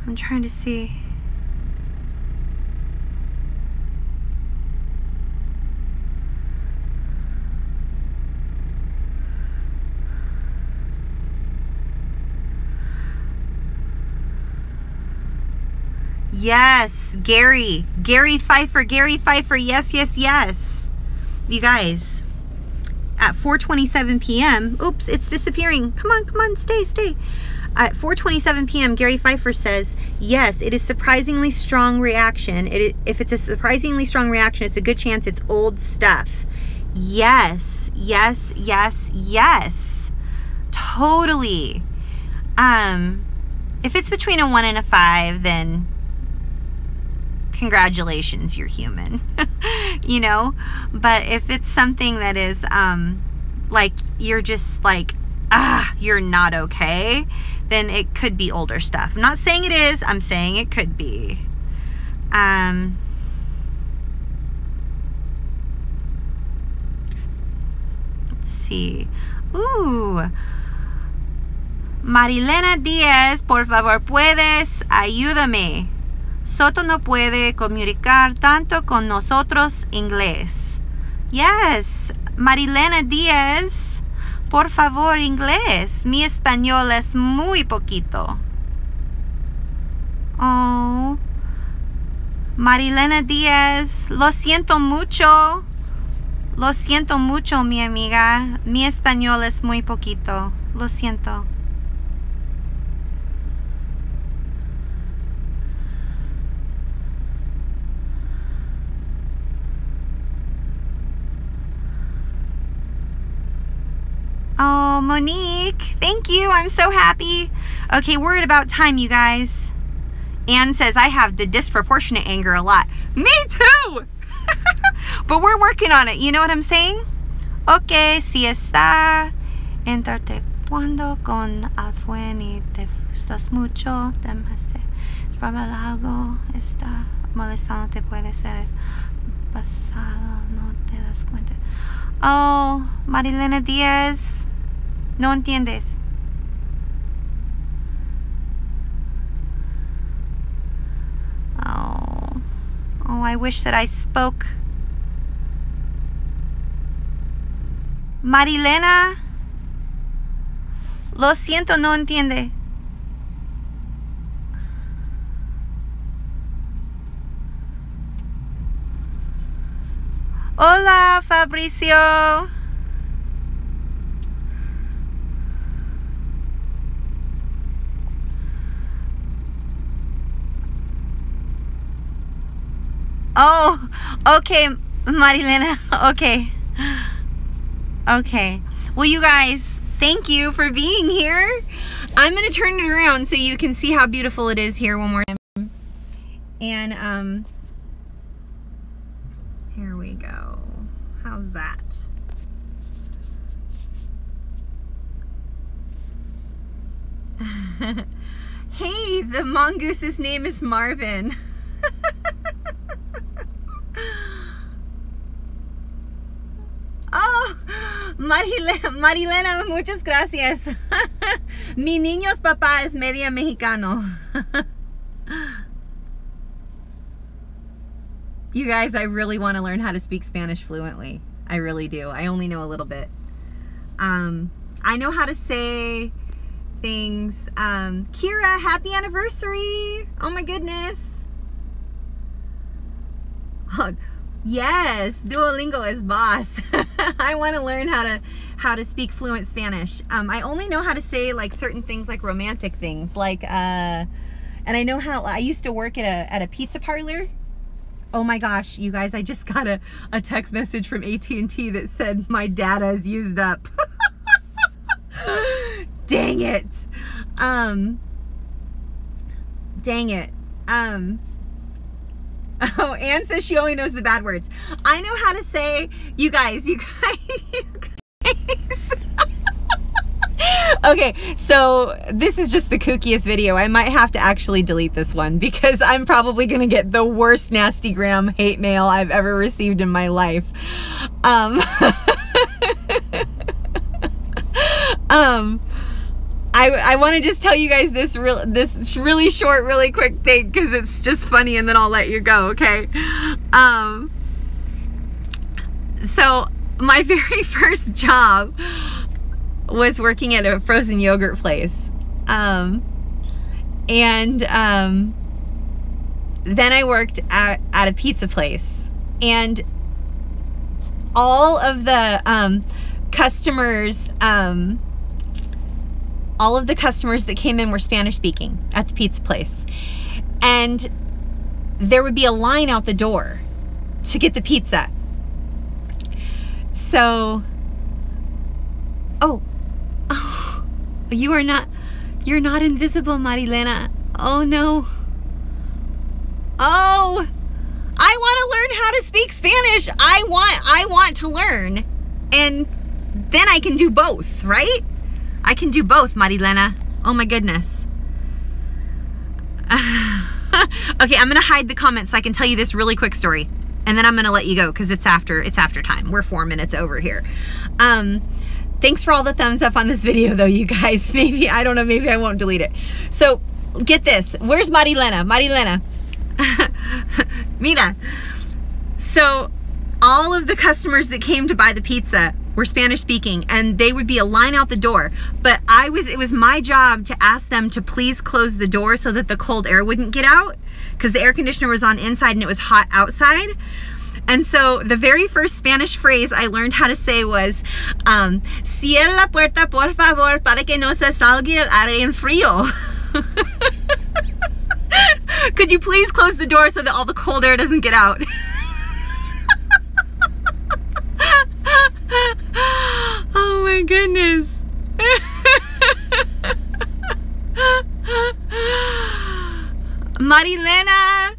I'm trying to see. Yes, Gary Pfeiffer, yes, yes, yes. You guys, at 4:27 p.m., oops, it's disappearing. Come on, stay. At 4:27 p.m., Gary Pfeiffer says, yes, it is surprisingly strong reaction. If it's a surprisingly strong reaction, it's a good chance it's old stuff. Yes. Totally. If it's between a 1 and a 5, then congratulations, you're human. You know? But if it's something that is like you're just like, you're not okay, then it could be older stuff. I'm not saying it is, I'm saying it could be. Let's see. Ooh. Marilena Díaz, por favor, puedes ayúdame. Soto no puede comunicar tanto con nosotros inglés. Yes, Marilena Díaz, por favor, inglés. Mi español es muy poquito. Oh, Marilena Díaz, lo siento mucho. Lo siento mucho, mi amiga. Mi español es muy poquito. Lo siento. Oh, Monique, thank you. I'm so happy. Okay, we're at about time, you guys. Anne says, I have the disproportionate anger a lot. Me too! But we're working on it. You know what I'm saying? Okay, si está interactuando con alguien y te frustras mucho, es probable algo está molestando, te puede ser pasado, no te das cuenta. Oh, Marilena Díaz, no entiendes. Oh, I wish that I spoke. Marilena, lo siento, no entiende. Hola, Fabricio. Oh, okay, Marilena. Okay. Okay. Well, you guys, thank you for being here. I'm going to turn it around so you can see how beautiful it is here one more time. And, here we go. How's that? Hey, the mongoose's name is Marvin. Oh, Marilena, muchas gracias. Mi niño's papá es media mexicano. You guys, I really want to learn how to speak Spanish fluently. I really do. I only know a little bit. I know how to say things. Kira, happy anniversary. Oh my goodness. Oh, yes, Duolingo is boss. I want to learn how to speak fluent Spanish. I only know how to say like certain things, like romantic things, like and I know how. I used to work at a pizza parlor. Oh my gosh, you guys, I just got a text message from AT&T that said my data is used up. Dang it. Dang it. Oh, Anne says she only knows the bad words. I know how to say, you guys. Okay, so this is just the kookiest video. I might have to actually delete this one because I'm probably gonna get the worst nasty gram hate mail I've ever received in my life. I want to just tell you guys this really short, really quick thing because it's just funny, and then I'll let you go, okay? So my very first job was working at a frozen yogurt place. Then I worked at a pizza place, and all of the customers that came in were Spanish speaking at the pizza place. And there would be a line out the door to get the pizza. So, oh, you're not invisible, Marilena. Oh no. Oh, I want to learn how to speak Spanish. I want to learn, and then I can do both, right? I can do both, Marilena. Oh my goodness. Okay, I'm gonna hide the comments so I can tell you this really quick story, and then I'm gonna let you go because it's after time. We're 4 minutes over here. Thanks for all the thumbs up on this video though, you guys. Maybe, I don't know, maybe I won't delete it. So get this, where's Marilena? Marilena. Mira. So all of the customers that came to buy the pizza were Spanish speaking, and they would be a line out the door. But it was my job to ask them to please close the door so that the cold air wouldn't get out, because the air conditioner was on inside and it was hot outside. And so the very first Spanish phrase I learned how to say was, cierra la puerta por favor para que no se salga el aire en frío. Could you please close the door so that all the cold air doesn't get out? Oh my goodness. Marilena,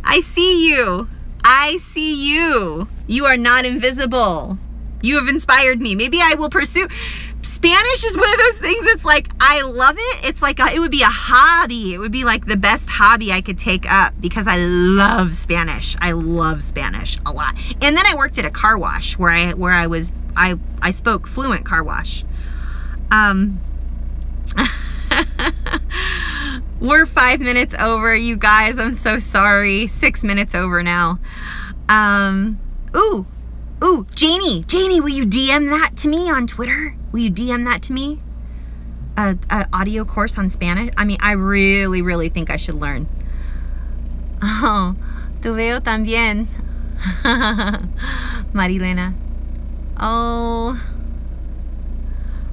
I see you. I see you. You are not invisible. You have inspired me. Maybe I will pursue. Spanish is one of those things that's like, I love it. It's like, it would be a hobby. It would be like the best hobby I could take up because I love Spanish. I love Spanish a lot. And then I worked at a car wash where I spoke fluent car wash. We're 5 minutes over, you guys. I'm so sorry. 6 minutes over now. Ooh, Janie, will you DM that to me on Twitter? Will you DM that to me? A audio course on Spanish? I mean, I really, really think I should learn. Oh, tu veo también. Marilena. Oh.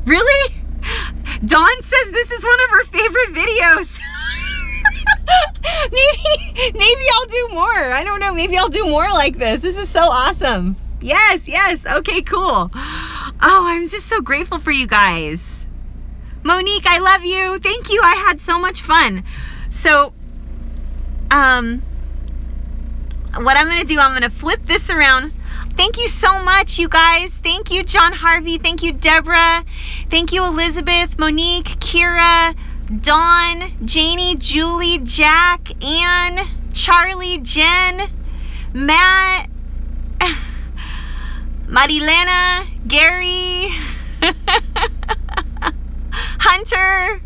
Really? Dawn says this is one of her favorite videos. Maybe I'll do more. I don't know. Maybe I'll do more like this. This is so awesome. Yes. Okay, cool. Oh, I'm just so grateful for you guys. Monique, I love you. Thank you. I had so much fun. So, what I'm going to do, I'm going to flip this around. Thank you so much, you guys. Thank you, John Harvey. Thank you, Deborah. Thank you, Elizabeth, Monique, Kira, Dawn, Janie, Julie, Jack, Ann, Charlie, Jen, Matt, Marilena, Gary, Hunter,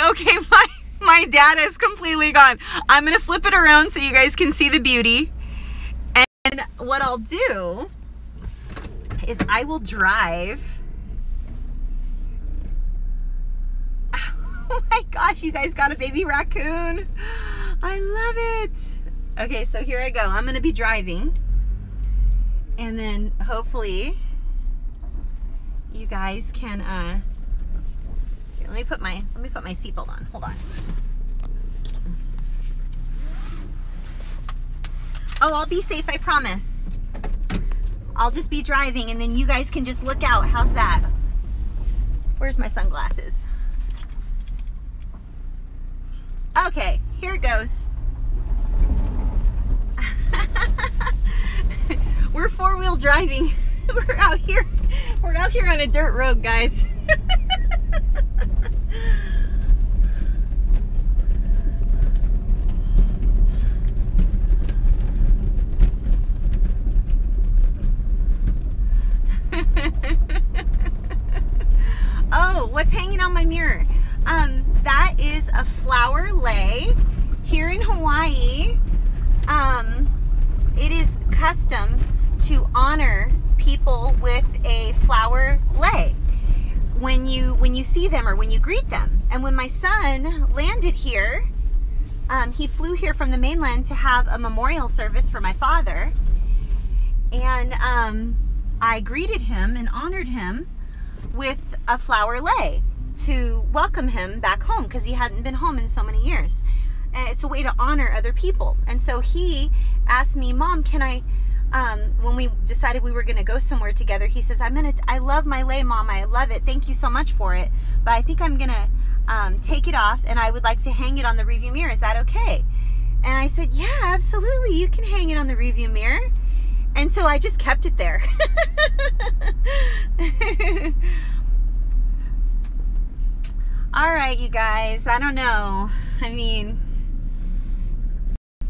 okay, my data is completely gone. I'm gonna flip it around so you guys can see the beauty. And what I'll do is I will drive. Oh my gosh, you guys got a baby raccoon. I love it. Okay, so here I go. I'm gonna be driving. And then hopefully you guys can here, let me put my seatbelt on. Hold on. Oh, I'll be safe, I promise. I'll just be driving and then you guys can just look out. How's that? Where's my sunglasses? Okay, here it goes. We're four-wheel driving. We're out here on a dirt road, guys. Oh, what's hanging on my mirror? That is a flower lei here in Hawaii. It is custom to honor people with a flower lei when you see them or when you greet them. And when my son landed here, he flew here from the mainland to have a memorial service for my father, and I greeted him and honored him with a flower lei to welcome him back home because he hadn't been home in so many years. And it's a way to honor other people. And so he asked me, Mom, can I, when we decided we were going to go somewhere together, he says, I love my lei, Mom. I love it. Thank you so much for it. But I think I'm going to take it off and I would like to hang it on the rearview mirror. Is that okay? And I said, yeah, absolutely. You can hang it on the rearview mirror. And so I just kept it there. All right, you guys, I don't know. I mean,